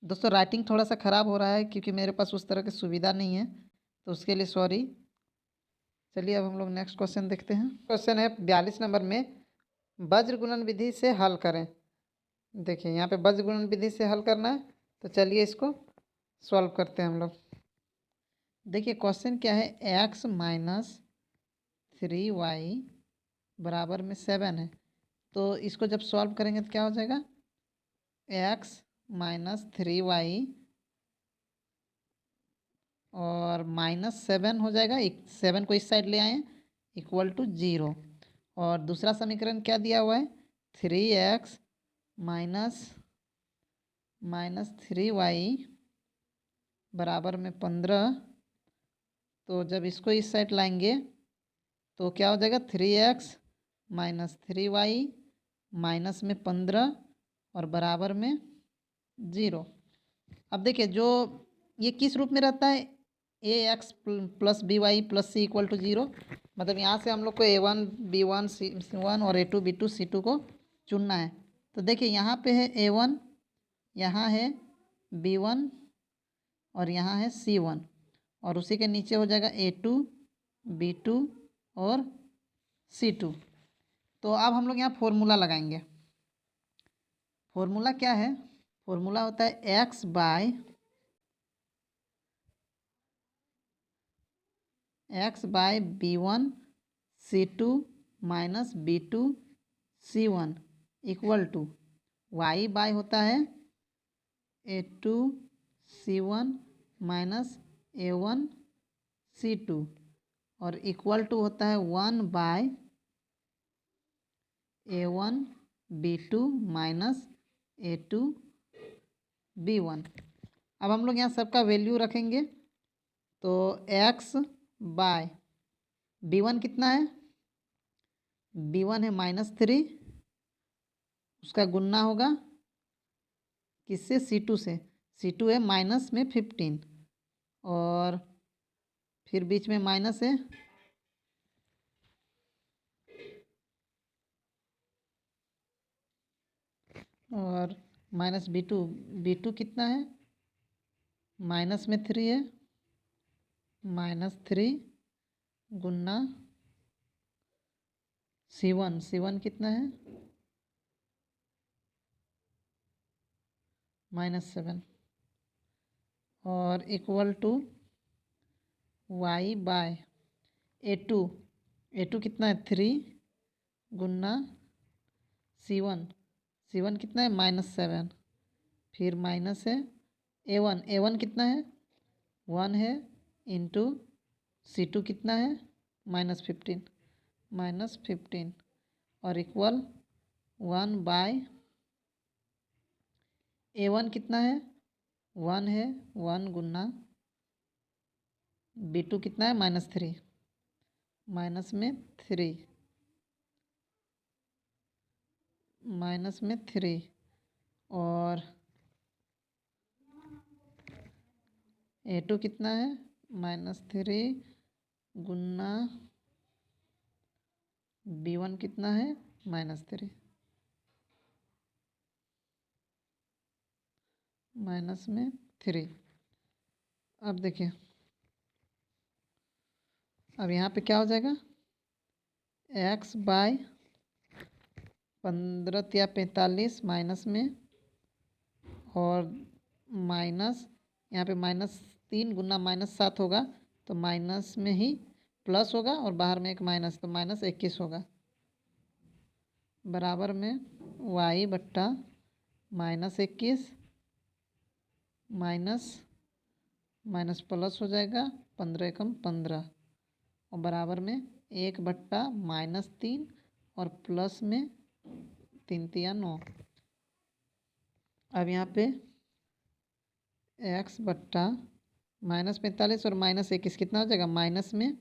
दोस्तों, राइटिंग थोड़ा सा ख़राब हो रहा है क्योंकि मेरे पास उस तरह की सुविधा नहीं है, तो उसके लिए सॉरी। चलिए अब हम लोग नेक्स्ट क्वेश्चन देखते हैं। क्वेश्चन है 42 नंबर में, वज्र गुणन विधि से हल करें। देखिए, यहाँ पे वज्र गुणन विधि से हल करना है, तो चलिए इसको सॉल्व करते हैं हम लोग। देखिए क्वेश्चन क्या है, x माइनस 3y बराबर में 7 है। तो इसको जब सॉल्व करेंगे तो क्या हो जाएगा, x माइनस 3y और -7 हो जाएगा, 7 को इस साइड ले आए, इक्वल टू 0। और दूसरा समीकरण क्या दिया हुआ है, 3x माइनस 3y बराबर में 15। तो जब इसको इस साइड लाएंगे तो क्या हो जाएगा, 3x माइनस 3y माइनस में 15 और बराबर में 0। अब देखिए, जो ये किस रूप में रहता है, ax plus by plus c equal to 0। मतलब यहाँ से हम लोग को a1 b1 c1 और a2 b2 c2 को चुनना है। तो देखिए यहाँ पे है a1, यहाँ है b1 और यहाँ है c1, और उसी के नीचे हो जाएगा a2 b2 और c2। तो अब हम लोग यहाँ फॉर्मूला लगाएंगे। फॉर्मूला क्या है, फॉर्मूला होता है x by b1 c2 minus b2 c1 equal to y by होता है a2 c1 minus a1 c2 और इक्वल टू होता है 1 bye a1 b2 minus a2 b1। अब हम लोग यहाँ सबका वैल्यू रखेंगे। तो x बाय b1 कितना है, b1 है -3, उसका गुन्ना होगा किससे, c2 से, c2 है माइनस में 15 और फिर बीच में माइनस है, और माइनस b2 कितना है, माइनस में 3 है, -3 गुन्ना c1 कितना है, -7 और equal to Y by A two कितना है 3 गुना C1 कितना है -7 फिर माइनस है ए वन कितना है 1 है इंटू C2 कितना है -15 और इक्वल 1 बाय ए1 कितना है 1 है 1 गुना B2 कितना है -3 माइनस में 3 और ए2 कितना है -3 गुना B1 कितना है -3 -3। अब देखिए अब यहाँ पे क्या हो जाएगा x बाय 15 या 45 माइनस में और माइनस यहाँ पे -3 गुना -7 होगा तो माइनस में ही प्लस होगा और बाहर में एक माइनस तो -21 होगा बराबर में y बट्टा -21 माइनस प्लस हो जाएगा 15 एकम 15 और बराबर में 1 बट्टा -3 और प्लस में 3 तिया 9। अब यहाँ पे x बट्टा -45 और -21 कितना हो जाएगा माइनस में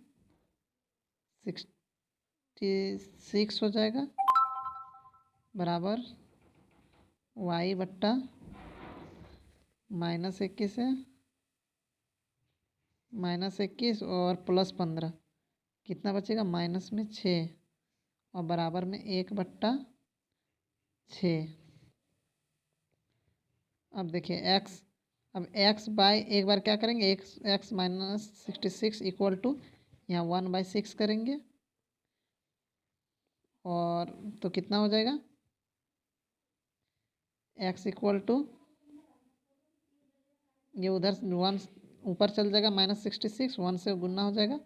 66 हो जाएगा बराबर y बट्टा -21 है -21 और प्लस 15 कितना बचेगा माइनस में 6 और बराबर में 1 बट्टा 6। अब देखिए x बाय एक बार क्या करेंगे x -66 इक्वल टू यहाँ 1/6 करेंगे और तो कितना हो जाएगा x इक्वल टू ये उधर 1 ऊपर चल जाएगा -66 1 से गुना हो जाएगा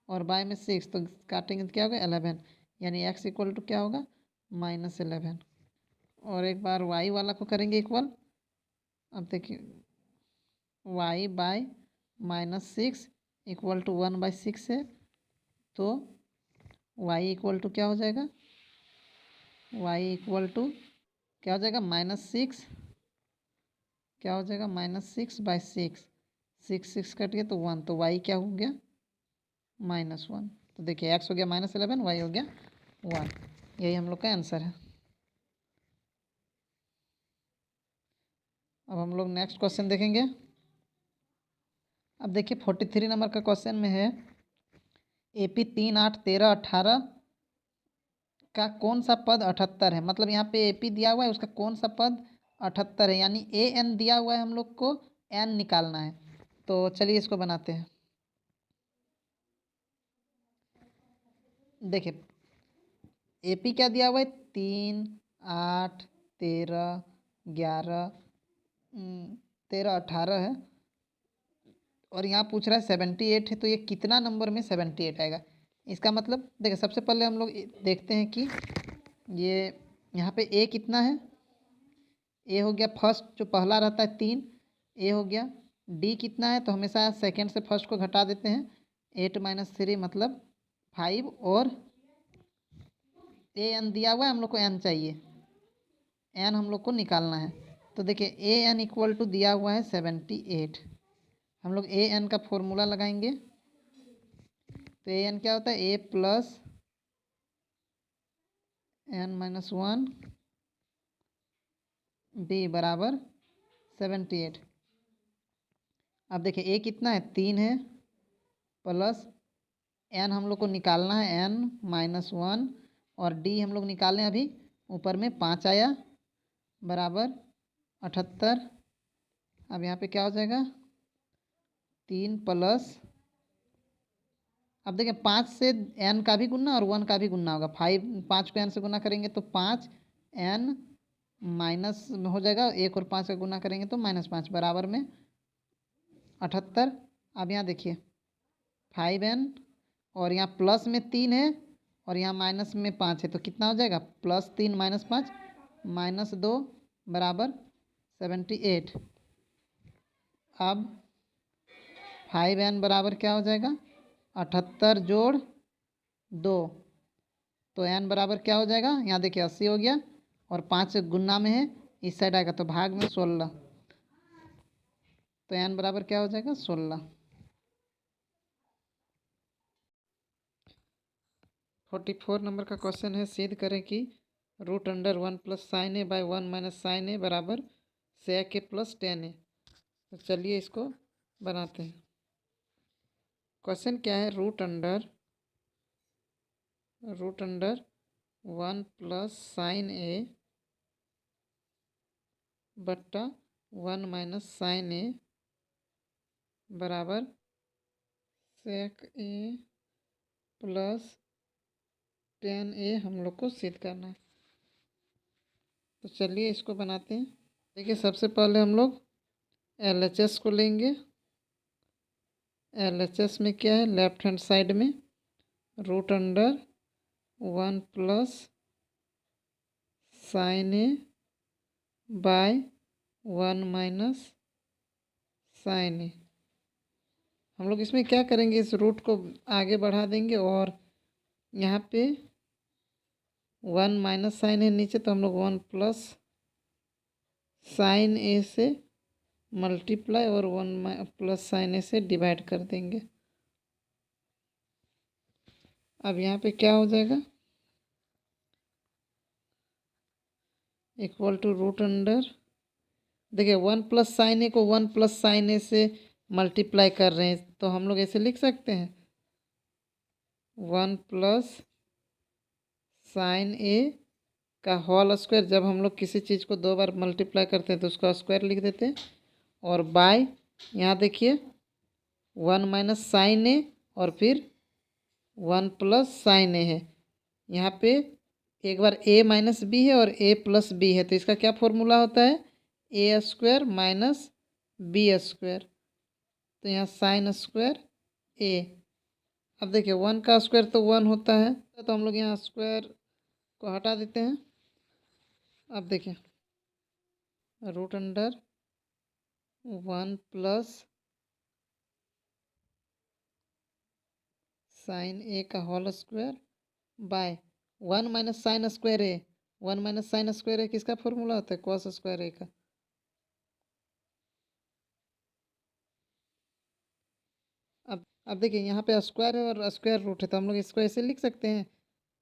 और बाय में 6 तो काटेंगे तो क्या होगा 11 यानी x इक्वल टू क्या होगा -11 और एक बार y वाला को करेंगे इक्वल। अब देखिए y बाय -6 इक्वल टू 1/6 है तो y इक्वल टू क्या हो जाएगा y इक्वल टू क्या हो जाएगा -6 क्या हो जाएगा -6/6 6 कट गया तो 1 तो y क्या हो गया -1 तो देखिए x हो गया -11 y हो गया 1 यही हम लोग का आंसर है। अब हम लोग नेक्स्ट क्वेश्चन देखेंगे। अब देखिए 43 नंबर का क्वेश्चन में है AP 3 8 13 18 का कौन सा पद 78 है। मतलब यहाँ पे AP दिया हुआ है उसका कौन सा पद 78 है यानी AN दिया हुआ है हम लोग को N निकालना है। तो चलिए इसको बनाते हैं। देखिए AP क्या दिया हुआ है 3 8 13 11 13 18 है और यहाँ पूछ रहा है 78 है तो ये कितना नंबर में 78 आएगा। इसका मतलब देखिए सबसे पहले हम लोग देखते हैं कि ये यहाँ पे A कितना है A हो गया फर्स्ट जो पहला रहता है 3 A हो गया D कितना है तो हमेशा सेकंड से फर्स्ट को घटा देते हैं 8 - 3 मतलब 5 और AN दिया हुआ है हम लोग को N चाहिए N हम लोग को निकालना है। तो देखिए AN इक्वल टू दिया हुआ है 78 हम लोग AN का फॉर्मूला लगाएंगे तो AN क्या होता है A + N - 1 B बराबर 78। अब देखिए A कितना है 3 है प्लस N हम लोग को निकालना है N - 1 और D हम लोग निकालें अभी ऊपर में 5 आया बराबर 78। अब यहाँ पे क्या हो जाएगा 3 प्लस अब देखिए 5 से N का भी गुना और 1 का भी गुना होगा 5 को N से गुना करेंगे तो 5 N माइनस हो जाएगा, 1 और 5 का गुना करेंगे तो -5 बराबर में 78। अब यहाँ देखिए 5n और यहाँ प्लस में 3 है और यहाँ माइनस में 5 है, तो कितना हो जाएगा +3 -5 -2 बराबर 78। अब 5n बराबर क्या हो जाएगा 78 जोड़ 2, तो n बराबर क्या हो जाएगा, यहाँ देखिए 80 हो गया और 5 गुना में है, इस साइड आएगा तो भाग में 16, तो n बराबर क्या हो जाएगा 16। 44 नंबर का क्वेश्चन है, सिद्ध करें कि √1 + sin a / 1 - sin a बराबर sec a + tan a। तो चलिए इसको बनाते हैं। क्वेश्चन क्या है, √1 + sin a बट्टा 1 - sin a बराबर sec a + tan a हम लोग को सिद्ध करना है। तो चलिए इसको बनाते हैं। देखिए सबसे पहले हम लोग LHS को लेंगे। LHS में क्या है, लेफ्ट हैंड साइड में √1 + sin a / 1 - sin a। हम लोग इसमें क्या करेंगे, इस रूट को आगे बढ़ा देंगे और यहाँ पे 1 - sin a नीचे, तो हम लोग 1 + sin a से मल्टीप्लाई और 1 + sin a से डिवाइड कर देंगे। अब यहाँ पे क्या हो जाएगा, इक्वल टू देखिए 1 + sin a को 1 + sin a से मल्टीप्लाई कर रहे हैं, तो हम लोग ऐसे लिख सकते हैं 1 + sin a का होल स्क्वायर। जब हम लोग किसी चीज़ को 2 बार मल्टीप्लाई करते हैं तो उसका स्क्वायर लिख देते हैं, और बाय यहाँ देखिए 1 - sin a और फिर 1 + sin a है। यहाँ पे एक बार a - b है और a + b है, तो इसका क्या फॉर्मूला होता है, a² - b²। तो यहाँ sin स्क्वायर a। अब देखिए 1 का स्क्वायर तो 1 होता है, तो हम लोग यहाँ स्क्वायर को हटा देते हैं। अब देखिए √1 + sin a का whole square by 1 - sin square a। 1 - sin square a किसका फॉर्मूला होता है, cos स्क्वायर a का। अब देखिए यहाँ पे स्क्वायर है और स्क्वायर रूट है, तो हम लोग इसको ऐसे लिख सकते हैं,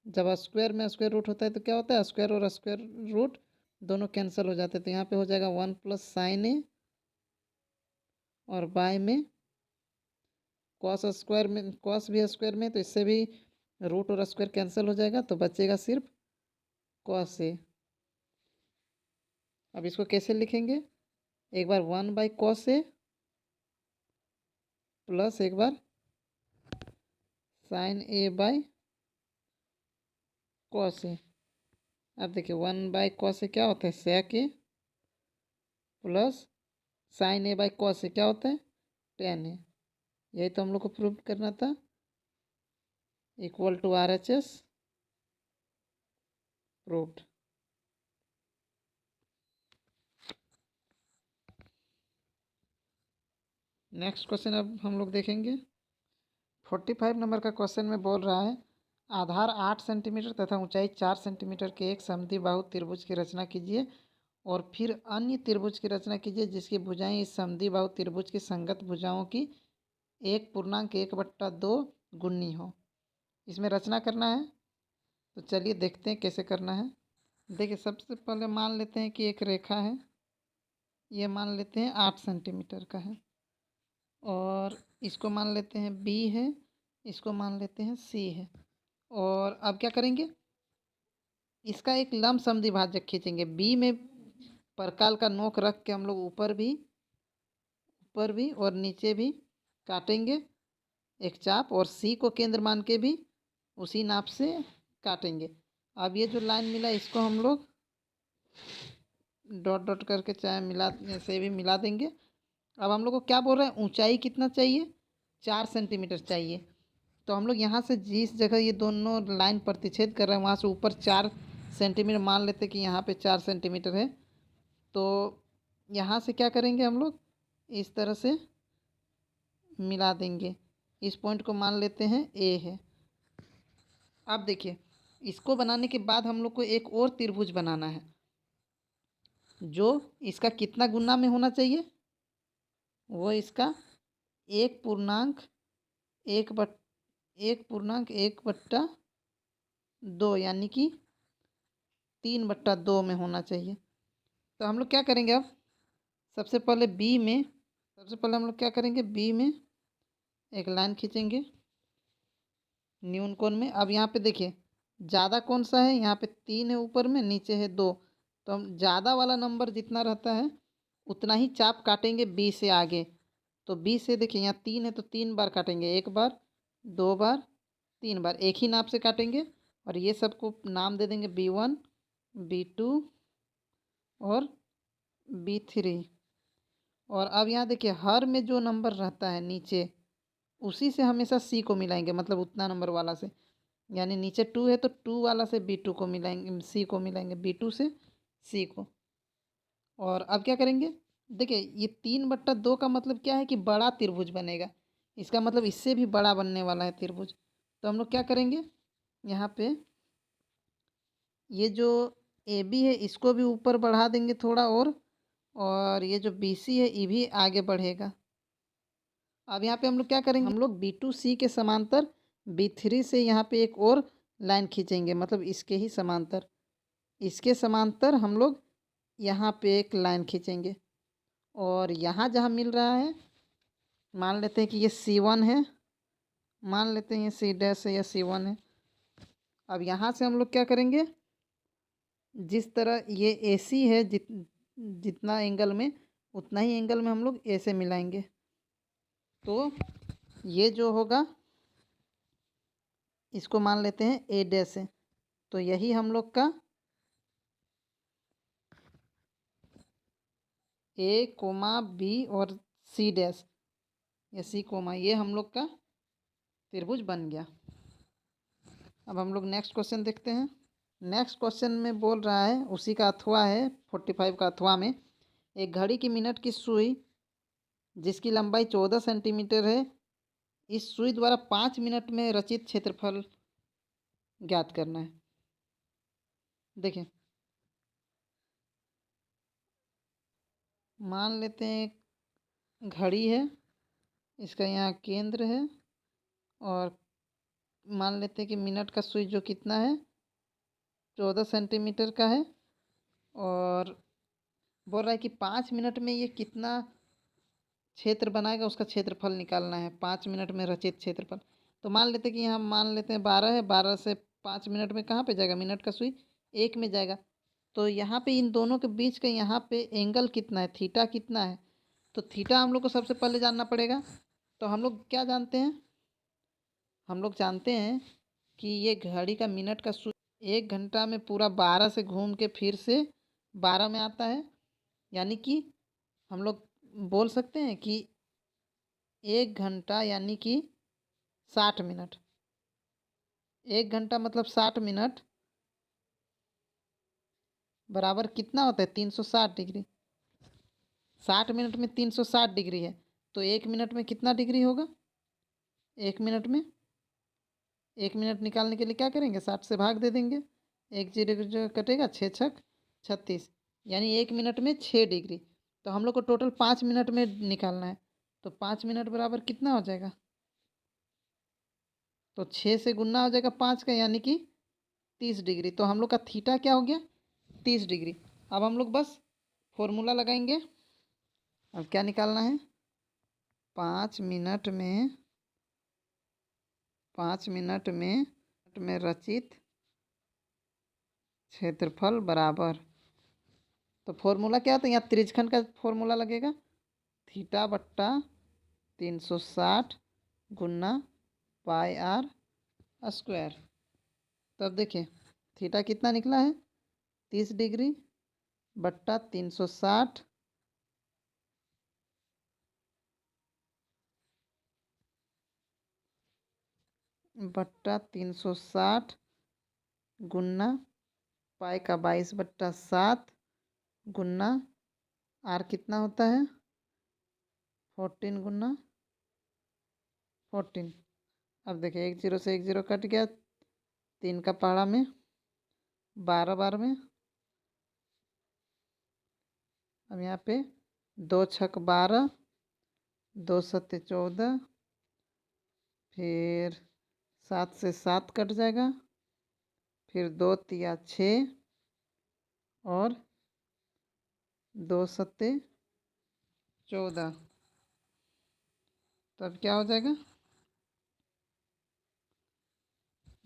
जब स्क्वायर में स्क्वायर रूट होता है तो क्या होता है, स्क्वायर और स्क्वायर रूट दोनों कैंसिल हो जाते हैं, तो यहाँ पे हो जाएगा 1 + sin a और बाय में कॉस स्क्वायर में, कॉस भी स्क्वायर में, तो इससे भी रूट और स्क्वायर कैंसिल हो जाएगा, तो बचेगा सिर्फ कॉस a। अब इसको कैसे लिखेंगे, एक बार 1/cos a प्लस एक बार sin a/cos a। अब देखिए 1/cos a क्या होता है, sec a plus sin a/cos a क्या होता है, tan a। यही तो हम लोग को प्रूव करना था, equal to RHS proved. Next question अब हम लोग देखेंगे। 45 नंबर का क्वेश्चन में बोल रहा है, आधार 8 सेंटीमीटर तथा ऊंचाई 4 सेंटीमीटर के एक समद्विबाहु त्रिभुज की रचना कीजिए और फिर अन्य त्रिभुज की रचना कीजिए जिसकी भुजाएं इस समद्विबाहु त्रिभुज की संगत भुजाओं की 1.1/2 गुनी हो। इसमें रचना करना है, तो चलिए देखते हैं कैसे करना है। देखिए सबसे पहले मान लेते हैं कि एक रेखा है, ये मान लेते हैं 8 सेंटीमीटर का है, और इसको मान लेते हैं B है, इसको मान लेते हैं C है। और अब क्या करेंगे, इसका एक लंब समद्विभाजक खींचेंगे। B में परकाल का नोक रख के हम लोग ऊपर भी और नीचे भी काटेंगे एक चाप, और C को केंद्र मान के भी उसी नाप से काटेंगे। अब ये जो लाइन मिला इसको हम लोग डॉट डॉट करके चाहे मिला से भी मिला देंगे। अब हम लोग को क्या बोल रहे हैं, ऊंचाई कितना चाहिए, 4 सेंटीमीटर चाहिए। तो हम लोग यहाँ से जिस जगह ये दोनों लाइन प्रतिच्छेद कर रहे हैं वहाँ से ऊपर 4 सेंटीमीटर मान लेते कि यहाँ पे 4 सेंटीमीटर है। तो यहाँ से क्या करेंगे हम लोग, इस तरह से मिला देंगे। इस पॉइंट को मान लेते हैं ए है। अब देखिए, इसको बनाने के बाद हम लोग को एक और त्रिभुज बनाना है जो इसका कितना गुना में होना चाहिए, वो इसका 1/1/1/2 यानी कि 3/2 में होना चाहिए। तो हम लोग क्या करेंगे, अब सबसे पहले हम लोग क्या करेंगे, बी में एक लाइन खींचेंगे न्यून कोण में। अब यहाँ पे देखिए ज़्यादा कौन सा है, यहाँ पे 3 है ऊपर में, नीचे है 2। तो हम ज़्यादा वाला नंबर जितना रहता है उतना ही चाप काटेंगे बी से आगे। तो बी से देखिए यहाँ 3 है तो 3 बार काटेंगे, 1 बार 2 बार 3 बार, एक ही नाप से काटेंगे। और ये सबको नाम दे देंगे B1 B2 और B3। और अब यहाँ देखिए हर में जो नंबर रहता है नीचे उसी से हमेशा सी को मिलाएंगे, मतलब उतना नंबर वाला से। यानी नीचे 2 है तो 2 वाला से B2 को मिलाएंगे, सी को मिलाएंगे B2 से सी को। और अब क्या करेंगे, देखिए ये 3/2 का मतलब क्या है कि बड़ा त्रिभुज बनेगा। इसका मतलब इससे भी बड़ा बनने वाला है त्रिभुज। तो हम लोग क्या करेंगे, यहाँ पे ये जो ए बी है इसको भी ऊपर बढ़ा देंगे थोड़ा और ये जो बी सी है ये भी आगे बढ़ेगा। अब यहाँ पे हम लोग क्या करेंगे, हम लोग B2C के समांतर B3 से यहाँ पे एक और लाइन खींचेंगे, मतलब इसके ही समांतर, इसके समांतर हम लोग यहाँ पे एक लाइन खींचेंगे। और यहाँ जहाँ मिल रहा है मान लेते हैं कि ये C1 है, मान लेते हैं ये C' है या C1 है। अब यहाँ से हम लोग क्या करेंगे, जिस तरह ये AC है जितना एंगल में उतना ही एंगल में हम लोग A से मिलाएंगे। तो ये जो होगा इसको मान लेते हैं A' है। तो यही हम लोग का A, B और C' या C, ये हम लोग का त्रिभुज बन गया। अब हम लोग नेक्स्ट क्वेश्चन देखते हैं। नेक्स्ट क्वेश्चन में बोल रहा है, उसी का अथवा है 45 का अथवा में, एक घड़ी की मिनट की सुई जिसकी लंबाई 14 सेंटीमीटर है, इस सुई द्वारा 5 मिनट में रचित क्षेत्रफल ज्ञात करना है। देखिए मान लेते हैं घड़ी है, इसका यहाँ केंद्र है, और मान लेते हैं कि मिनट का सुई जो कितना है 14 सेंटीमीटर का है, और बोल रहा है कि 5 मिनट में ये कितना क्षेत्र बनाएगा उसका क्षेत्रफल निकालना है, 5 मिनट में रचित क्षेत्रफल। तो मान लेते हैं कि यहाँ मान लेते हैं 12 है, 12 से 5 मिनट में कहाँ पे जाएगा, मिनट का सुई 1 में जाएगा। तो यहाँ पे इन दोनों के बीच का यहाँ पे एंगल कितना है, थीटा कितना है। तो थीटा हम लोग को सबसे पहले जानना पड़ेगा। तो हम लोग क्या जानते हैं, हम लोग जानते हैं कि ये घड़ी का मिनट का सुई 1 घंटा में पूरा 12 से घूम के फिर से 12 में आता है। यानी कि हम लोग बोल सकते हैं कि 1 घंटा यानी कि 60 मिनट, 1 घंटा मतलब 60 मिनट बराबर कितना होता है 360 डिग्री। 60 मिनट में 360 डिग्री है तो 1 मिनट में कितना डिग्री होगा, 1 मिनट में, 1 मिनट निकालने के लिए क्या करेंगे 60 से भाग दे देंगे, 1 जीरो जो कटेगा 6 छक 36, यानी 1 मिनट में 6 डिग्री। तो हम लोग को टोटल 5 मिनट में निकालना है। तो 5 मिनट बराबर कितना हो जाएगा, तो 6 से गुना हो जाएगा 5 का यानी कि 30 डिग्री। तो हम लोग का थीटा क्या हो गया 30 डिग्री। अब हम लोग बस फॉर्मूला लगाएंगे। अब क्या निकालना है, 5 मिनट में 5 मिनट में रचित क्षेत्रफल बराबर, तो फॉर्मूला क्या होता है, यहाँ त्रिज्यखंड का फॉर्मूला लगेगा, थीटा बट्टा 360 गुना पाई आर स्क्वायर। तब देखिए थीटा कितना निकला है 30 डिग्री बट्टा 360 बट्टा 360 गुन्ना पाई का 22/7 गुन्ना आर कितना होता है 14 गुन्ना 14। अब देखिए 1 0 से 1 0 कट गया, 3 का पहाड़ा में 12 बार में। अब यहाँ पे 2 छक 12, 2 सत्ते 14, फिर 7 से 7 कट जाएगा, फिर 2 तिया 6 और 2 सत्ते 14। तो अब क्या हो जाएगा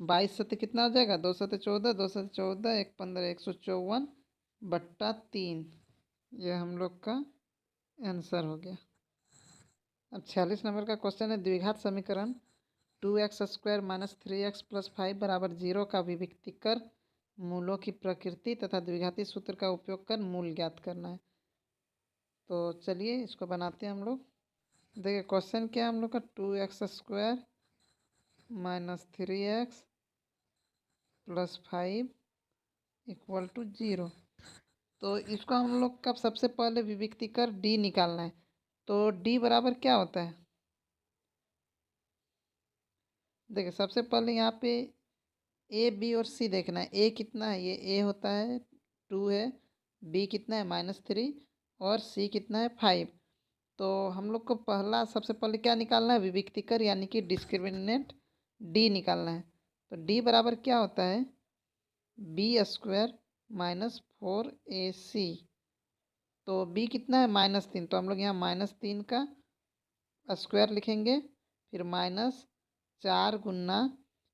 22 सत्ते कितना हो जाएगा 2 सत्ते 14, 2 सत्ते 14, 1 15 154 बट्टा 3। ये हम लोग का आंसर हो गया। अब 46 नंबर का क्वेश्चन है द्विघात समीकरण 2x² माइनस 3x प्लस 5 बराबर 0 का विभक्ति कर मूलों की प्रकृति तथा द्विघाती सूत्र का उपयोग कर मूल ज्ञात करना है। तो चलिए इसको बनाते हैं हम लोग। देखिए क्वेश्चन क्या है हम लोग का 2x² minus 3x plus 5 equal to 0। तो इसको हम लोग का सबसे पहले विभक्ति कर डी निकालना है। तो डी बराबर क्या होता है देखिए सबसे पहले यहाँ पे ए बी और सी देखना है। ए कितना है ये ए होता है 2 है, बी कितना है -3 और सी कितना है 5। तो हम लोग को पहला सबसे पहले क्या निकालना है विभक्ति कर यानी कि डिस्क्रिमिनेंट डी निकालना है। तो डी बराबर क्या होता है b² माइनस 4ac। तो b कितना है -3, तो हम लोग यहाँ -3 का स्क्वायर लिखेंगे, फिर -4 गुन्ना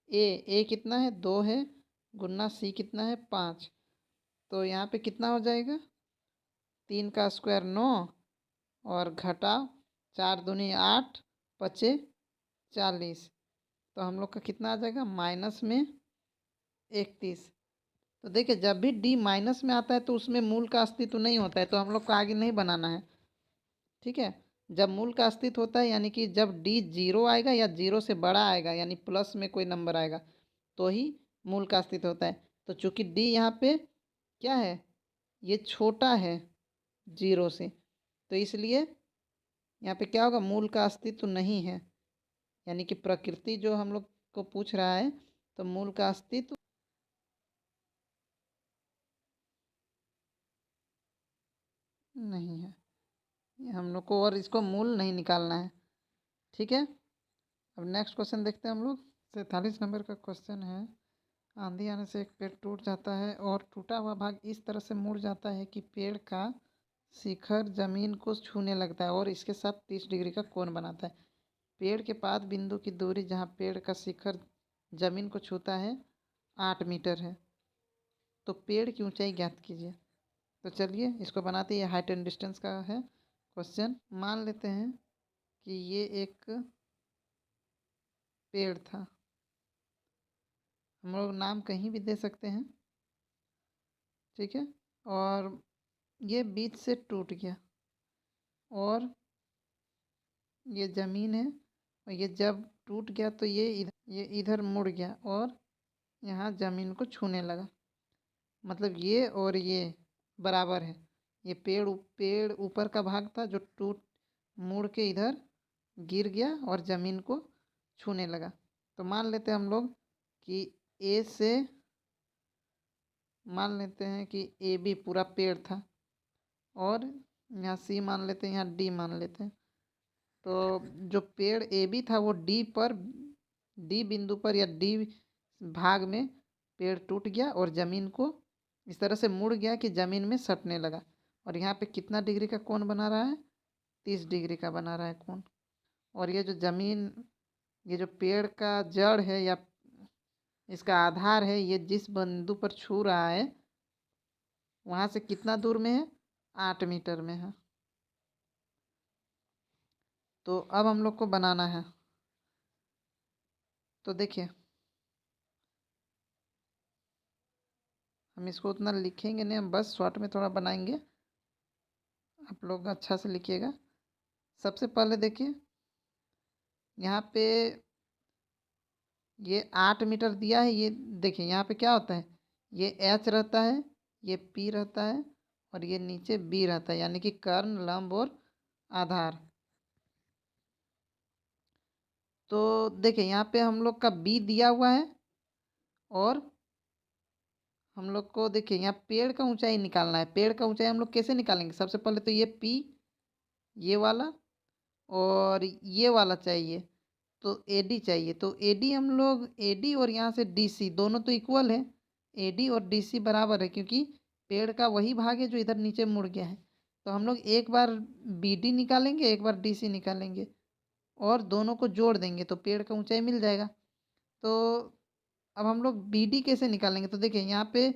ए कितना है 2 है गुन्ना सी कितना है 5। तो यहाँ पे कितना हो जाएगा 3 का स्क्वायर 9 और घटाओ 4 दूनी 8 पचे 40। तो हम लोग का कितना आ जाएगा माइनस में 31। तो देखिए जब भी डी माइनस में आता है तो उसमें मूल का अस्तित्व नहीं होता है, तो हम लोग को आगे नहीं बनाना है। ठीक है, जब मूल का अस्तित्व होता है यानी कि जब डी 0 आएगा या 0 से बड़ा आएगा यानी प्लस में कोई नंबर आएगा तो ही मूल का अस्तित्व होता है। तो चूंकि डी यहाँ पे क्या है ये छोटा है 0 से, तो इसलिए यहाँ पे क्या होगा मूल का अस्तित्व नहीं है, यानी कि प्रकृति जो हम लोग को पूछ रहा है तो मूल का अस्तित्व नहीं है ये हम लोग को, और इसको मूल नहीं निकालना है। ठीक है, अब नेक्स्ट क्वेश्चन देखते हैं हम लोग। 47 नंबर का क्वेश्चन है आंधी आने से एक पेड़ टूट जाता है और टूटा हुआ भाग इस तरह से मुड़ जाता है कि पेड़ का शिखर जमीन को छूने लगता है और इसके साथ 30 डिग्री का कोण बनाता है। पेड़ के पाद बिंदु की दूरी जहाँ पेड़ का शिखर जमीन को छूता है 8 मीटर है। तो पेड़ की ऊंचाई ज्ञात कीजिए। तो चलिए इसको बनाते हैं, हाइट एंड डिस्टेंस का है क्वेश्चन। मान लेते हैं कि ये एक पेड़ था, हम लोग नाम कहीं भी दे सकते हैं। ठीक है, और ये बीच से टूट गया और ये ज़मीन है और ये जब टूट गया तो ये इधर मुड़ गया और यहाँ ज़मीन को छूने लगा। मतलब ये और ये बराबर है। ये पेड़ ऊपर का भाग था जो टूट मुड़ के इधर गिर गया और ज़मीन को छूने लगा। तो मान लेते हैं हम लोग कि ए से मान लेते हैं कि ए बी पूरा पेड़ था और यहाँ सी मान लेते हैं, यहाँ डी मान लेते हैं। तो जो पेड़ ए बी था वो डी बिंदु पर या डी भाग में पेड़ टूट गया और ज़मीन को इस तरह से मुड़ गया कि ज़मीन में सटने लगा। और यहाँ पे कितना डिग्री का कोण बना रहा है 30 डिग्री का बना रहा है कोण। और ये जो ज़मीन ये जो पेड़ का जड़ है या इसका आधार है ये जिस बिंदु पर छू रहा है वहाँ से कितना दूर में है 8 मीटर में है। तो अब हम लोग को बनाना है। तो देखिए हम इसको उतना लिखेंगे नहीं, हम बस शॉर्ट में थोड़ा बनाएंगे, आप लोग अच्छा से लिखिएगा। सबसे पहले देखिए यहाँ पे ये 8 मीटर दिया है। ये देखिए यहाँ पे क्या होता है, ये एच रहता है, ये पी रहता है और ये नीचे बी रहता है, यानी कि कर्ण, लंब और आधार। तो देखिए यहाँ पे हम लोग का बी दिया हुआ है और हम लोग को देखिए यहाँ पेड़ का ऊंचाई निकालना है। पेड़ का ऊंचाई हम लोग कैसे निकालेंगे, सबसे पहले तो ये पी, ये वाला और ये वाला चाहिए, तो एडी चाहिए। तो एडी हम लोग एडी और यहाँ से डीसी दोनों तो इक्वल है, एडी और डीसी बराबर है, क्योंकि पेड़ का वही भाग है जो इधर नीचे मुड़ गया है। तो हम लोग एक बार बीडी निकालेंगे, एक बार डीसी निकालेंगे और दोनों को जोड़ देंगे तो पेड़ का ऊंचाई मिल जाएगा। तो अब हम लोग बीडी कैसे निकालेंगे, तो देखिए यहाँ पे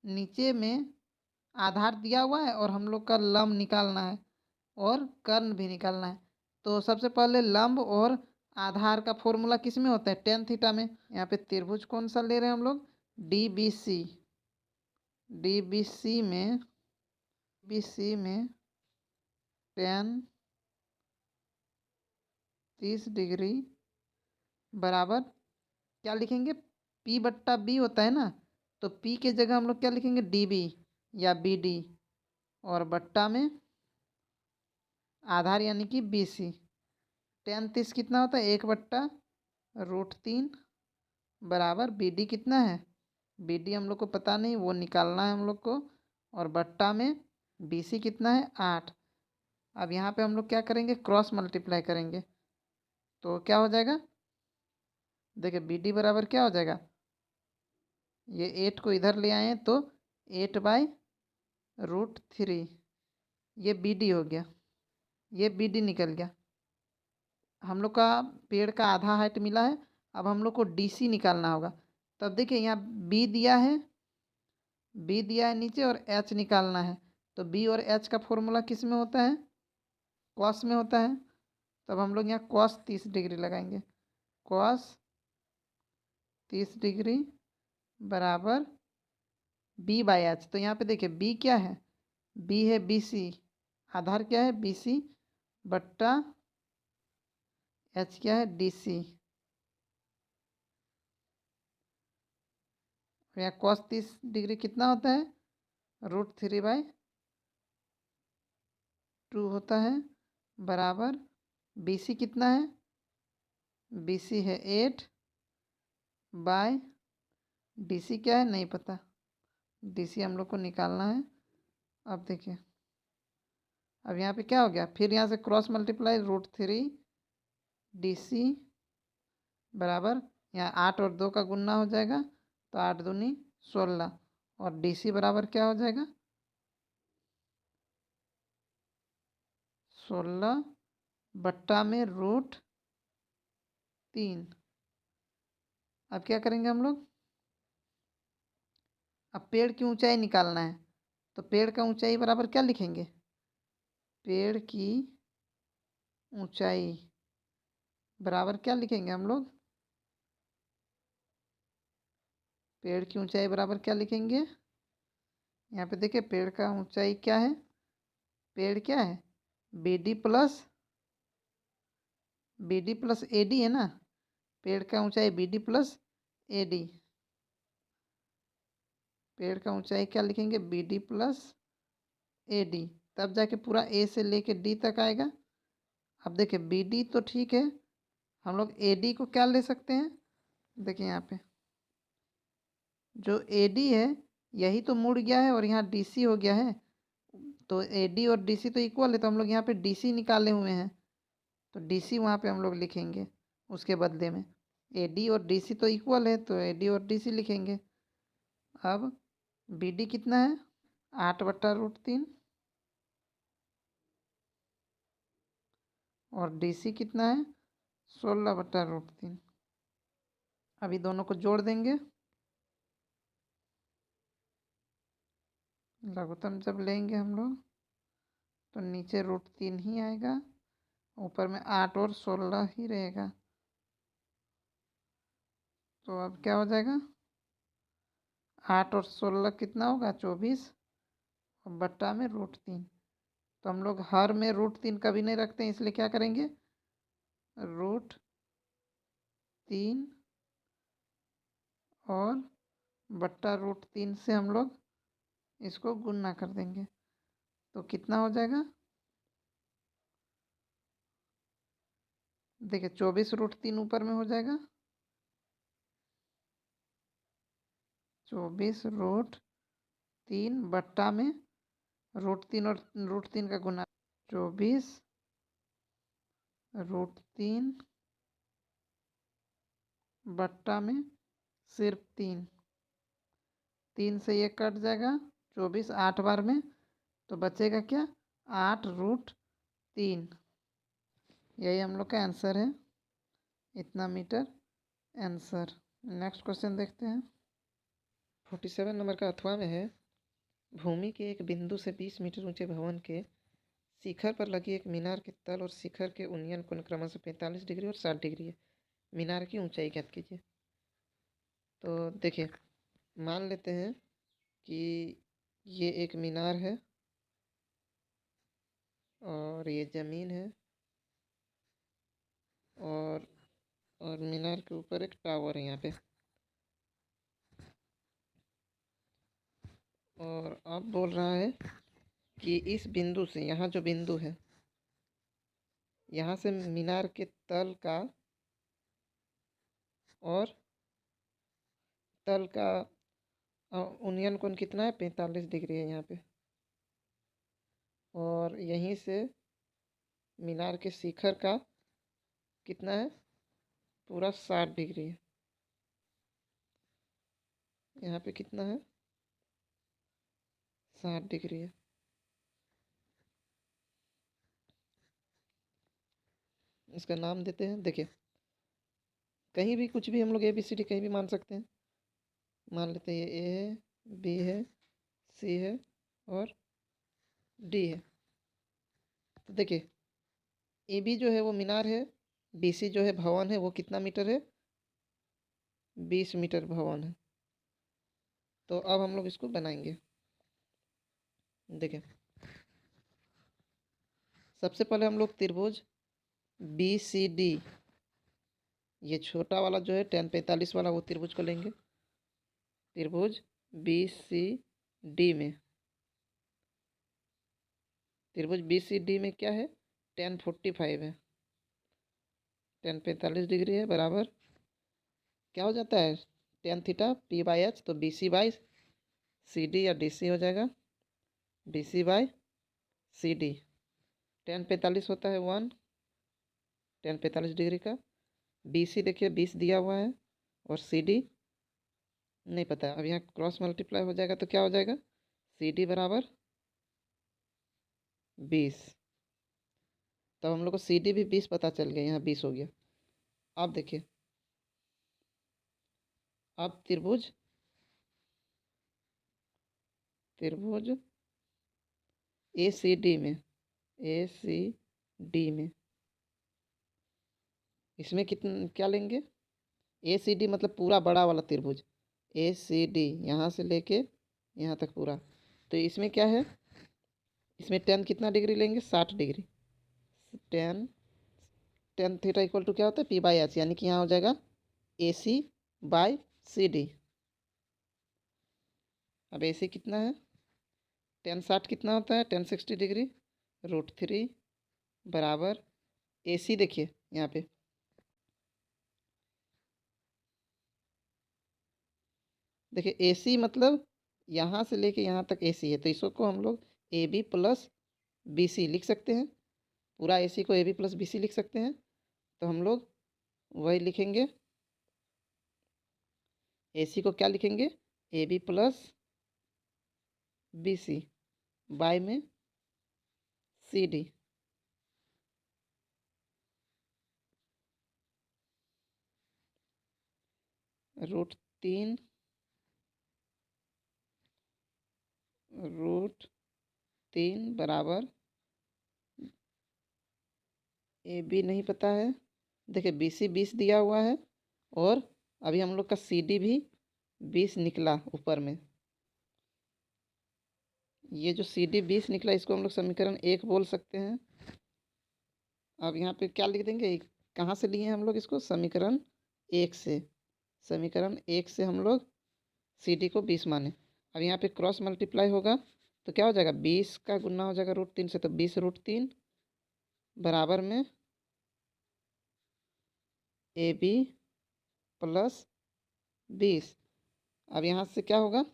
नीचे में आधार दिया हुआ है और हम लोग का लंब निकालना है और कर्ण भी निकालना है। तो सबसे पहले लंब और आधार का फॉर्मूला किस में होता है, टेन थीटा में। यहाँ पे त्रिभुज कौन सा ले रहे हैं हम लोग, D B C. D B C में टेन 30 डिग्री बराबर क्या लिखेंगे, पी बट्टा बी होता है ना, तो पी के जगह हम लोग क्या लिखेंगे, डी बी या बी डी, और बट्टा में आधार यानी कि बी सी। टेन 30 कितना होता है, 1/√3 बराबर बी डी कितना है, बी डी हम लोग को पता नहीं, वो निकालना है हम लोग को, और बट्टा में बी सी कितना है, 8। अब यहाँ पे हम लोग क्या करेंगे, क्रॉस मल्टीप्लाई करेंगे तो क्या हो जाएगा, देखिए बी डी बराबर क्या हो जाएगा, ये 8 को इधर ले आए तो 8/√3, ये बी डी हो गया, ये बी डी निकल गया। हम लोग का पेड़ का आधा हाइट मिला है। अब हम लोग को डी सी निकालना होगा। तब देखिए यहाँ बी दिया है, बी दिया है नीचे, और एच निकालना है। तो बी और एच का फॉर्मूला किस में होता है, कॉस में होता है। तब हम लोग यहाँ कॉस 30 डिग्री लगाएंगे, कॉस 30 डिग्री बराबर बी बाई एच। तो यहाँ पे देखिए बी क्या है, बी है बी सी, आधार क्या है बी सी, बट्टा एच क्या है डी सी। यहाँ कॉस 30 डिग्री कितना होता है, √3/2 होता है, बराबर बी सी कितना है, बी सी है 8 बाय डी सी क्या है नहीं पता, डी सी हम लोग को निकालना है। अब देखिए अब यहाँ पे क्या हो गया, फिर यहाँ से क्रॉस मल्टीप्लाई √3 डी सी बराबर, यहाँ 8 और 2 का गुना हो जाएगा तो 8 दूनी 16, और डी सी बराबर क्या हो जाएगा, 16 बट्टा में √3। अब क्या करेंगे हम लोग, अब पेड़ की ऊंचाई निकालना है। तो पेड़ का ऊंचाई बराबर क्या लिखेंगे, पेड़ की ऊंचाई बराबर क्या लिखेंगे हम लोग, पेड़ की ऊंचाई बराबर क्या लिखेंगे, यहाँ पे देखिए पेड़ का ऊंचाई क्या है, पेड़ क्या है B D plus A D है ना, पेड़ का ऊंचाई B D plus A D. पेड़ का ऊंचाई क्या लिखेंगे, B D plus A D, तब जाके पूरा ए से लेके डी तक आएगा। अब देखिए बी डी तो ठीक है, हम लोग ए डी को क्या ले सकते हैं, देखिए यहाँ पे जो ए डी है यही तो मुड़ गया है और यहाँ डी सी हो गया है, तो ए डी और डी सी तो इक्वल है, तो हम लोग यहाँ पे डी सी निकाले हुए हैं, तो डी सी वहाँ पे हम लोग लिखेंगे उसके बदले में। ए डी और डी सी तो इक्वल है तो ए डी और डी सी लिखेंगे। अब बी डी कितना है, 8/√3, और डी सी कितना है, 16/√3। अभी दोनों को जोड़ देंगे, लघुत्तम जब लेंगे हम लोग तो नीचे √3 ही आएगा, ऊपर में 8 और 16 ही रहेगा। तो अब क्या हो जाएगा, 8 और 16 कितना होगा 24 और बट्टा में √3। तो हम लोग हर में √3 कभी नहीं रखते हैं, इसलिए क्या करेंगे √3 और बट्टा √3 से हम लोग इसको गुणा कर देंगे। तो कितना हो जाएगा, देखिए 24 √3 ऊपर में हो जाएगा, 24 √3 बट्टा में √3 और √3 का गुना, 24 √3 बट्टा में सिर्फ 3 से ये कट जाएगा, 24 8 बार में, तो बचेगा क्या 8√3। यही हम लोग का आंसर है, इतना मीटर आंसर। नेक्स्ट क्वेश्चन देखते हैं। 47 नंबर का अथवा में है, भूमि के एक बिंदु से 20 मीटर ऊंचे भवन के शिखर पर लगी एक मीनार के तल और शिखर के उन्नयन कोण क्रमशः 45 डिग्री और 60 डिग्री है। मीनार की ऊंचाई ज्ञात कीजिए। तो देखिए, मान लेते हैं कि ये एक मीनार है और ये ज़मीन है और मीनार के ऊपर एक टावर है यहाँ पे। और अब बोल रहा है कि इस बिंदु से, यहाँ जो बिंदु है, यहाँ से मीनार के तल का और तल का उन्नयन कोण कितना है 45 डिग्री है यहाँ पे। और यहीं से मीनार के शिखर का कितना है, पूरा 60 डिग्री है। यहाँ पे कितना है 60 डिग्री है। इसका नाम देते हैं। देखिए, कहीं भी कुछ भी हम लोग ABCD कहीं भी मान सकते हैं। मान लेते हैं ये A है, B है, C है और D है। तो देखिए, AB जो है वो मीनार है, BC जो है भवन है, वो कितना मीटर है 20 मीटर भवन है। तो अब हम लोग इसको बनाएंगे। देखिए, सबसे पहले हम लोग त्रिभुज BCD, ये छोटा वाला जो है 1045 वाला, वो त्रिभुज को लेंगे। त्रिभुज BCD में, त्रिभुज BCD में क्या है 1045 है, 1045 डिग्री है, बराबर क्या हो जाता है tan थीटा P/H, तो BC/CD या DC हो जाएगा, BC/CD। 1045 होता है 1, 1045 डिग्री का। BC देखिए 20 दिया हुआ है और CD नहीं पता है। अब यहाँ क्रॉस मल्टीप्लाई हो जाएगा तो क्या हो जाएगा CD बराबर 20। तब हम लोग को CD भी 20 पता चल गया, यहाँ 20 हो गया। अब देखिए, अब त्रिभुज ACD में इसमें कितना क्या लेंगे, ACD मतलब पूरा बड़ा वाला त्रिभुज ACD, यहाँ से लेके यहाँ तक पूरा। तो इसमें क्या है, इसमें tan कितना डिग्री लेंगे 60 degree. tan theta equal to क्या होता है P/H, यानी कि यहाँ हो जाएगा AC/CD। अब AC कितना है, tan 60 कितना होता है tan 60 डिग्री, √3 बराबर AC। देखिए यहाँ पे देखिए AC मतलब यहाँ से लेके यहाँ तक AC है, तो इसको हम लोग AB + BC लिख सकते हैं। पूरा AC को AB + BC लिख सकते हैं। तो हम लोग वही लिखेंगे, AC को क्या लिखेंगे AB + BC बाय में CD। √3 बराबर AB नहीं पता है। देखिए BC 20 दिया हुआ है और अभी हम लोग का CD भी 20 निकला ऊपर में, ये जो सी डी 20 निकला इसको हम लोग समीकरण 1 बोल सकते हैं। अब यहाँ पे क्या लिख देंगे, कहाँ से लिए हैं हम लोग इसको, समीकरण 1 से। समीकरण 1 से हम लोग सी डी को 20 माने। अब यहाँ पे क्रॉस मल्टीप्लाई होगा तो क्या हो जाएगा, 20 का गुना हो जाएगा √3 से, तो 20√3 बराबर में ए बी प्लस 20। अब यहाँ से क्या होगा,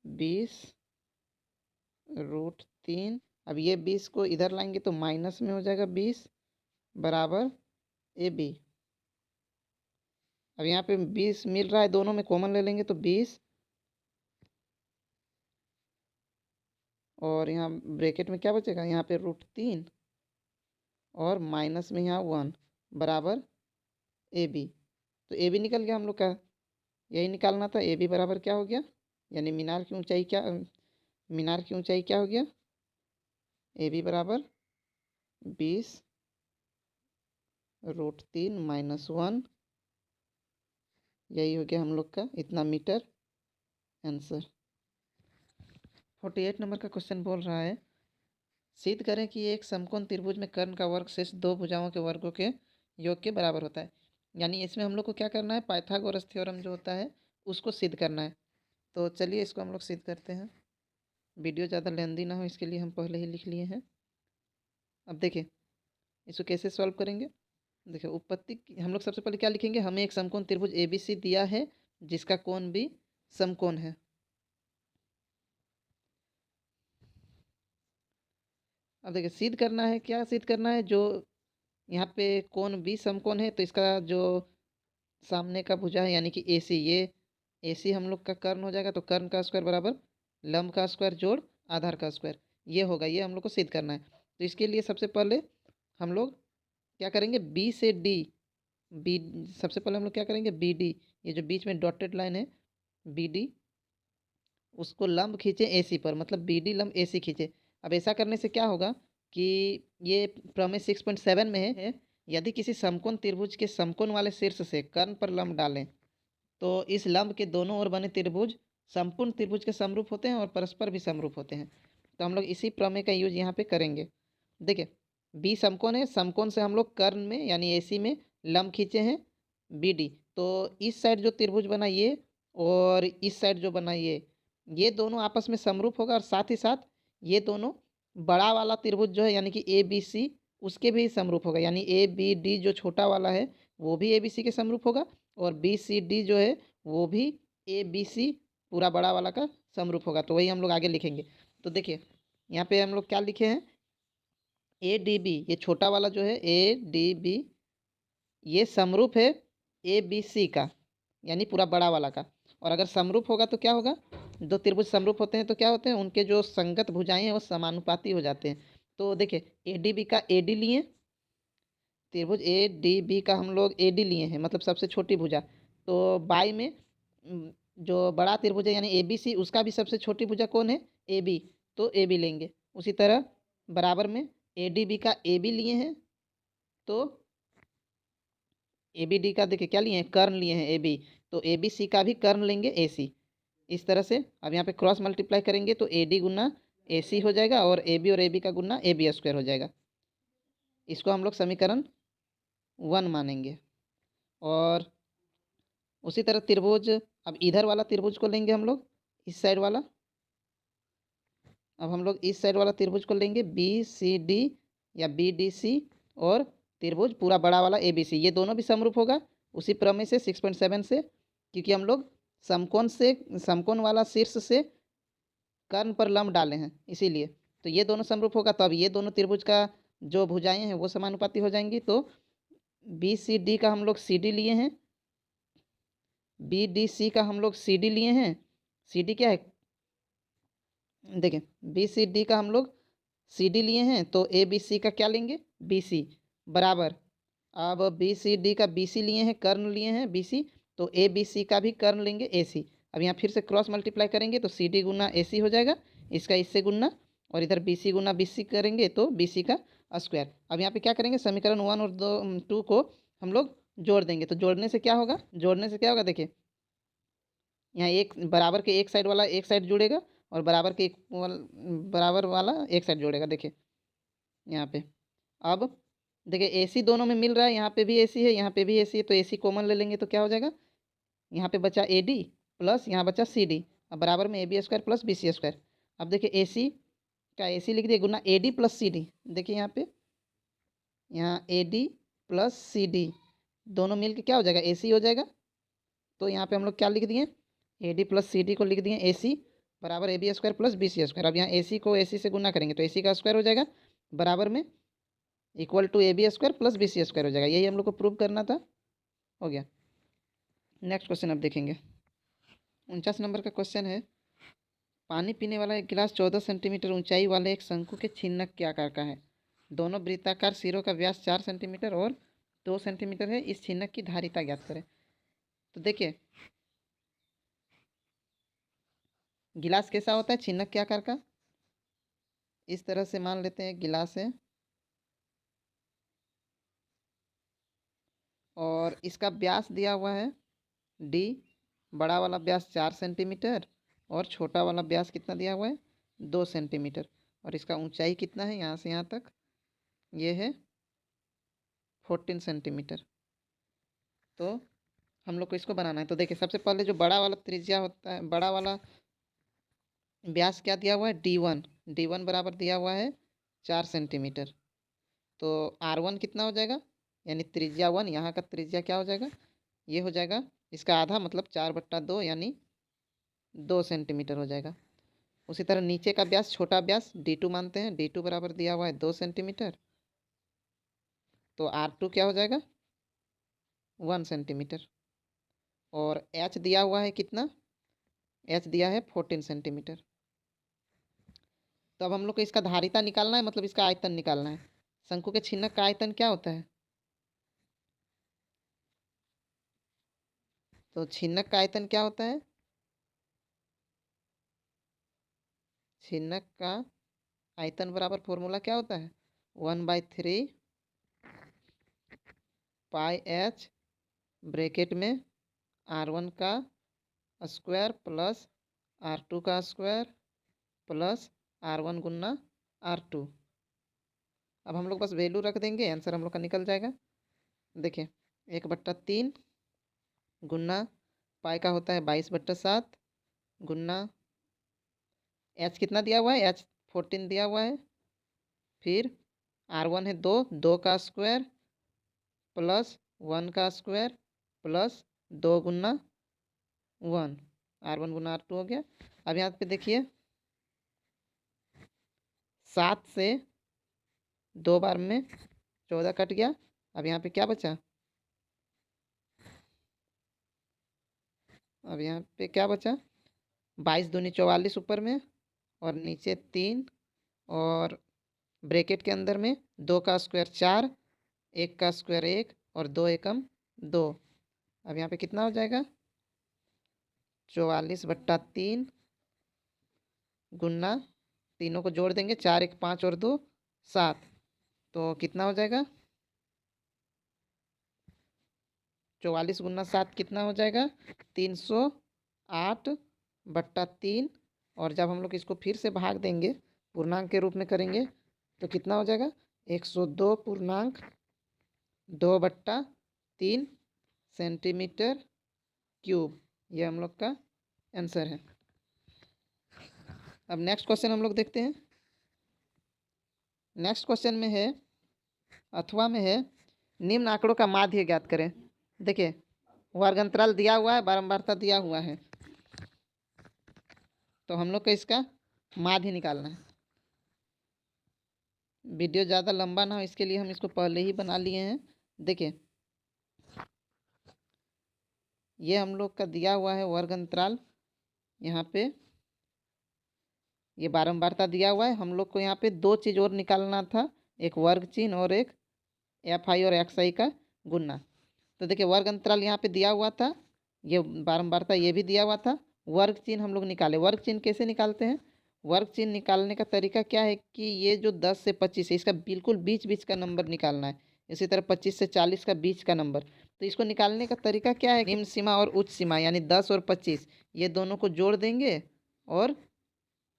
20√3। अब ये 20 को इधर लाएंगे तो माइनस में हो जाएगा 20 बराबर ए बी। अब यहाँ पे 20 मिल रहा है, दोनों में कॉमन ले लेंगे तो 20, और यहाँ ब्रैकेट में क्या बचेगा, यहाँ पे √3 और माइनस में यहाँ 1 बराबर ए बी। तो ए बी निकल गया हम लोग का, यही निकालना था। ए बी बराबर क्या हो गया, यानी मीनार की ऊंचाई क्या, मीनार की ऊंचाई क्या हो गया, ए बी बराबर 20√3 माइनस 1, यही हो गया हम लोग का इतना मीटर आंसर। 48 नंबर का क्वेश्चन बोल रहा है, सिद्ध करें कि एक समकोण त्रिभुज में कर्ण का वर्ग शेष दो भुजाओं के वर्गों के योग के बराबर होता है। यानी इसमें हम लोग को क्या करना है, पाइथागोरस थ्योरम जो होता है उसको सिद्ध करना है। तो चलिए इसको हम लोग सिद्ध करते हैं। वीडियो ज़्यादा लेंदी ना हो इसके लिए हम पहले ही लिख लिए हैं। अब देखिए इसको कैसे सॉल्व करेंगे। देखिए उत्पत्ति हम लोग सबसे पहले क्या लिखेंगे, हमें एक समकोण त्रिभुज ए बी सी दिया है जिसका कोण भी समकोण है। अब देखिए सिद्ध करना है, क्या सिद्ध करना है, जो यहाँ पे कोण भी समकोण है तो इसका जो सामने का भुजा है यानी कि ए सी, ये ए सी हम लोग का कर्ण हो जाएगा। तो कर्ण का स्क्वायर बराबर लंब का स्क्वायर जोड़ आधार का स्क्वायर, ये होगा। ये हम लोग को सिद्ध करना है। तो इसके लिए सबसे पहले हम लोग क्या करेंगे, बी से डी, बी सबसे पहले हम लोग क्या करेंगे, बी डी, ये जो बीच में डॉटेड लाइन है बी डी, उसको लंब खींचे ए सी पर, मतलब बी डी लंब ए सी खींचे। अब ऐसा करने से क्या होगा कि ये प्रमेय 6.7 में है, यदि किसी समकोण त्रिभुज के समकोण वाले शीर्ष से कर्ण पर लंब डालें तो इस लंब के दोनों ओर बने त्रिभुज संपूर्ण त्रिभुज के समरूप होते हैं और परस्पर भी समरूप होते हैं। तो हम लोग इसी प्रमेय का यूज यहाँ पे करेंगे। देखिए बी समकोण है, समकोण से हम लोग कर्ण में यानी ए सी में लंब खींचे हैं बी डी। तो इस साइड जो त्रिभुज बना ये और इस साइड जो बना ये दोनों आपस में समरूप होगा, और साथ ही साथ ये दोनों बड़ा वाला त्रिभुज जो है यानी कि ए बी सी उसके भी समरूप होगा। यानी ए बी डी जो छोटा वाला है वो भी ए बी सी के समरूप होगा, और बी सी डी जो है वो भी ए बी सी पूरा बड़ा वाला का समरूप होगा। तो वही हम लोग आगे लिखेंगे। तो देखिए यहाँ पे हम लोग क्या लिखे हैं, ए डी बी, ये छोटा वाला जो है ए डी बी ये समरूप है ए बी सी का, यानी पूरा बड़ा वाला का। और अगर समरूप होगा तो क्या होगा, दो त्रिभुज समरूप होते हैं तो क्या होते हैं, उनके जो संगत भुजाएं हैं वो समानुपाती हो जाते हैं। तो देखिए ए डी बी का ए डी लिए, त्रिभुज ए डी बी का हम लोग ए डी लिए हैं, मतलब सबसे छोटी भुजा। तो बाई में जो बड़ा त्रिभुज है यानी ए बी सी उसका भी सबसे छोटी भुजा कौन है, ए बी, तो ए बी लेंगे। उसी तरह बराबर में ए डी बी का ए बी लिए हैं, तो ए बी डी का देखिए क्या लिए हैं, कर्ण लिए हैं ए बी, तो ए बी सी का भी कर्ण लेंगे ए सी। इस तरह से अब यहाँ पे क्रॉस मल्टीप्लाई करेंगे तो ए डी गुना ए सी हो जाएगा, और ए बी और ए बी का गुना ए बी स्क्वायर हो जाएगा। इसको हम लोग समीकरण 1 मानेंगे। और उसी तरह त्रिभुज, अब इधर वाला त्रिभुज को लेंगे हम लोग, इस साइड वाला। अब हम लोग इस साइड वाला त्रिभुज को लेंगे बी सी डी या बी डी सी, और त्रिभुज पूरा बड़ा वाला ए बी सी, ये दोनों भी समरूप होगा उसी प्रमेय से 6.7 से, क्योंकि हम लोग समकोण वाला शीर्ष से कर्ण पर लंब डाले हैं इसीलिए। तो ये दोनों समरूप होगा, तो अब ये दोनों त्रिभुज का जो भुजाएं हैं वो समानुपाती हो जाएंगी। तो बी सी डी का हम लोग सी डी लिए हैं, बी डी सी का हम लोग सी डी लिए हैं। सी डी क्या है, देखें बी सी डी का हम लोग सी डी लिए हैं, तो ए बी सी का क्या लेंगे, बी सी बराबर। अब बी सी डी का बी सी लिए हैं, कर्ण लिए हैं बी सी, तो ए बी सी का भी कर्ण लेंगे ए सी। अब यहाँ फिर से क्रॉस मल्टीप्लाई करेंगे तो सी डी गुना ए सी हो जाएगा, इसका इससे गुना, और इधर बी सी गुना बी सी करेंगे तो बी सी का स्क्वायर। अब यहाँ पे क्या करेंगे, समीकरण 1 और 2 को हम लोग जोड़ देंगे। तो जोड़ने से क्या होगा, देखिए यहाँ एक बराबर के एक साइड वाला एक साइड जुड़ेगा और बराबर वाला एक साइड जुड़ेगा। देखिए यहाँ पे अब देखिए AC दोनों में मिल रहा है, यहाँ पे भी AC है, यहाँ पे भी AC है, तो AC कॉमन ले लेंगे तो क्या हो जाएगा, यहाँ पे बचा AD प्लस यहाँ बचा CD, अब बराबर में AB square plus BC square. अब देखिए AC का AC लिख दिए गुना AD प्लस CD। देखिए यहाँ AD प्लस CD दोनों मिल के क्या हो जाएगा, AC हो जाएगा। तो यहाँ पे हम लोग क्या लिख दिए, AD प्लस CD को लिख दिए AC बराबर AB square plus BC square. अब यहाँ AC को AC से गुना करेंगे तो AC का स्क्वायर हो जाएगा, बराबर में equal to AB square plus BC square हो जाएगा। यही हम लोग को प्रूव करना था, हो गया। नेक्स्ट क्वेश्चन अब देखेंगे। 49 नंबर का क्वेश्चन है, पानी पीने वाला एक गिलास 14 सेंटीमीटर ऊंचाई वाले एक शंकु के छिन्नक के आकार का है। दोनों वृत्ताकार सिरों का व्यास 4 सेंटीमीटर और 2 सेंटीमीटर है। इस छिन्नक की धारिता ज्ञात करें। तो देखिए गिलास कैसा होता है, छिन्नक के आकार का। इस तरह से मान लेते हैं गिलास है और इसका व्यास दिया हुआ है D, बड़ा वाला व्यास 4 सेंटीमीटर और छोटा वाला व्यास कितना दिया हुआ है 2 सेंटीमीटर, और इसका ऊंचाई कितना है यहाँ से यहाँ तक, ये है 14 सेंटीमीटर। तो हम लोग को इसको बनाना है। तो देखिए सबसे पहले जो बड़ा वाला त्रिज्या होता है, बड़ा वाला व्यास क्या दिया हुआ है D1 बराबर दिया हुआ है 4 सेंटीमीटर। तो R1 कितना हो जाएगा, यानी त्रिज्या 1, यहाँ का त्रिज्या क्या हो जाएगा, ये हो जाएगा इसका आधा मतलब 4/2 यानी 2 सेंटीमीटर हो जाएगा। उसी तरह नीचे का व्यास छोटा व्यास D2 मानते हैं, D2 बराबर दिया हुआ है 2 सेंटीमीटर। तो R2 क्या हो जाएगा 1 सेंटीमीटर। और H दिया हुआ है कितना, H दिया है 14 सेंटीमीटर। तो अब हम लोग को इसका धारिता निकालना है, मतलब इसका आयतन निकालना है। शंकु के छिन्नक का आयतन क्या होता है, तो छिन्नक का आयतन क्या होता है, छिन्नक का आयतन बराबर फॉर्मूला क्या होता है 1/3 पाई H ब्रैकेट में R1 का स्क्वायर प्लस R2 का स्क्वायर प्लस R1 गुना R2। अब हम लोग बस वैल्यू रख देंगे, आंसर हम लोग का निकल जाएगा। देखिए 1/3 गुना पाई का होता है 22/7 गुना H कितना दिया हुआ है, H 14 दिया हुआ है, फिर R1 है 2 का स्क्वायर प्लस 1 का स्क्वायर प्लस 2 गुना 1, R1 गुना R2 हो गया। अब यहाँ पे देखिए 7 से 2 बार में 14 कट गया। अब यहाँ पे क्या बचा, अब यहाँ पे क्या बचा 22 दूनी 44 ऊपर में और नीचे 3 और ब्रैकेट के अंदर में 2 का स्क्वायर 4, 1 का स्क्वायर 1 और 2 एकम 2। अब यहाँ पे कितना हो जाएगा 44/3 गुना, तीनों को जोड़ देंगे 4 1 5 और 2 7, तो कितना हो जाएगा 44 गुना 7 कितना हो जाएगा 308/3। और जब हम लोग इसको फिर से भाग देंगे पूर्णांक के रूप में करेंगे तो कितना हो जाएगा 102.2/3 सेंटीमीटर क्यूब। ये हम लोग का आंसर है। अब नेक्स्ट क्वेश्चन हम लोग देखते हैं। नेक्स्ट क्वेश्चन में है अथवा में है निम्न आंकड़ों का माध्य ज्ञात करें। देखिए वर्ग अंतराल दिया हुआ है, बारंबारता दिया हुआ है, तो हम लोग को इसका माध्य निकालना है। वीडियो ज़्यादा लंबा ना हो इसके लिए हम इसको पहले ही बना लिए हैं। देखिए ये हम लोग का दिया हुआ है वर्ग अंतराल, यहाँ पे ये बारंबारता दिया हुआ है। हम लोग को यहाँ पे 2 चीज़ और निकालना था, एक वर्ग चिन्ह और एक FI और XI का गुना। तो देखिए वर्ग अंतराल यहाँ पे दिया हुआ था, ये बारंबारता ये भी दिया हुआ था। वर्ग चिन्ह हम लोग निकाले। वर्ग चिन्ह कैसे निकालते हैं, वर्ग चिन्ह निकालने का तरीका क्या है कि ये जो 10 से 25 है इसका बिल्कुल बीच बीच का नंबर निकालना है। इसी तरह 25 से 40 का बीच का नंबर। तो इसको निकालने का तरीका क्या है, निम्न सीमा और उच्च सीमा यानी 10 और 25 ये दोनों को जोड़ देंगे और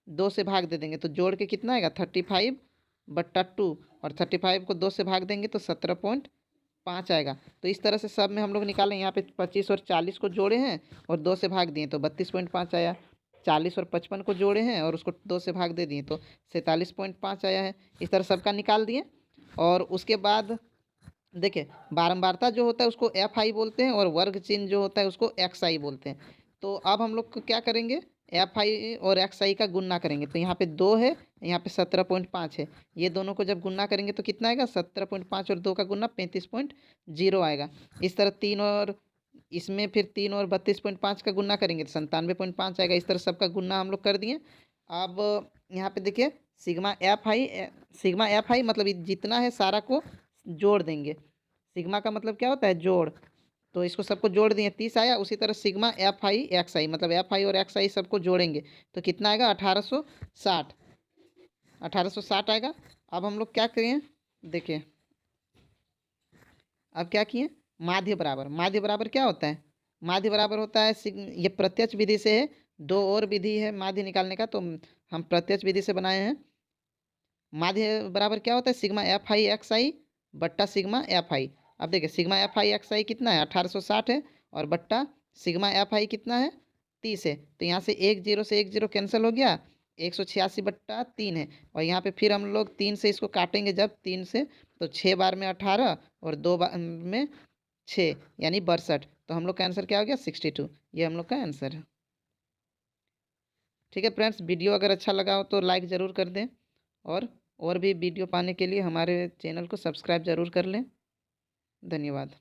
2 से भाग दे देंगे। तो जोड़ के कितना आएगा 35/2 और 35 को 2 से भाग देंगे तो 17.5 आएगा। तो इस तरह से सब में हम लोग निकालें। यहाँ पे 25 और 40 को जोड़े हैं और 2 से भाग दिए तो 32.5 आया। 40 और 55 को जोड़े हैं और उसको 2 से भाग दे दिए तो 47.5 आया है। इस तरह सबका निकाल दिए। और उसके बाद देखिए बारंबारता जो होता है उसको एफ आई बोलते हैं और वर्ग चिन्ह जो होता है उसको एक्स आई बोलते हैं। तो अब हम लोग क्या करेंगे, एफ आई और एक्स आई का गुणा करेंगे। तो यहाँ पे 2 है, यहाँ पे 17.5 है। ये दोनों को जब गुणा करेंगे तो कितना आएगा 17.5 और 2 का गुणा 35.0 आएगा। इस तरह 3 और इसमें फिर 3 और 32.5 का गुणा करेंगे तो 97.5 आएगा। इस तरह सबका गुणा हम लोग कर दिए। अब यहाँ पे देखिए सिग्मा एफ आई मतलब जितना है सारा को जोड़ देंगे। सिग्मा का मतलब क्या होता है जोड़। तो इसको सबको जोड़ दिए 30 आया। उसी तरह सिग्मा एफ आई एक्स आई मतलब एफ आई और एक्स आई सबको जोड़ेंगे तो कितना आएगा 1860 आएगा। अब हम लोग क्या करें, देखिए अब क्या किए, माध्य बराबर। माध्य बराबर क्या होता है, माध्य बराबर होता है ये प्रत्यक्ष विधि से है। दो और विधि है माध्य निकालने का तो हम प्रत्यक्ष विधि से बनाए हैं। माध्य बराबर क्या होता है सिग्मा एफ आई एक्स आई बट्टा सिग्मा एफ आई। अब देखिए सिग्मा एफ आई एक्स आई कितना है 1860 है और बट्टा सिग्मा एफ आई कितना है 30 है। तो यहाँ से 1 0 कैंसिल हो गया, 186/3 है। और यहाँ पे फिर हम लोग 3 से इसको काटेंगे जब 3 से तो 6 बार में 18 और 2 बार में 6 यानी 62। तो हम लोग का आंसर क्या हो गया 62। ये हम लोग का आंसर है। ठीक है फ्रेंड्स, वीडियो अगर अच्छा लगा हो तो लाइक ज़रूर कर दें और भी वीडियो पाने के लिए हमारे चैनल को सब्सक्राइब ज़रूर कर लें। धन्यवाद।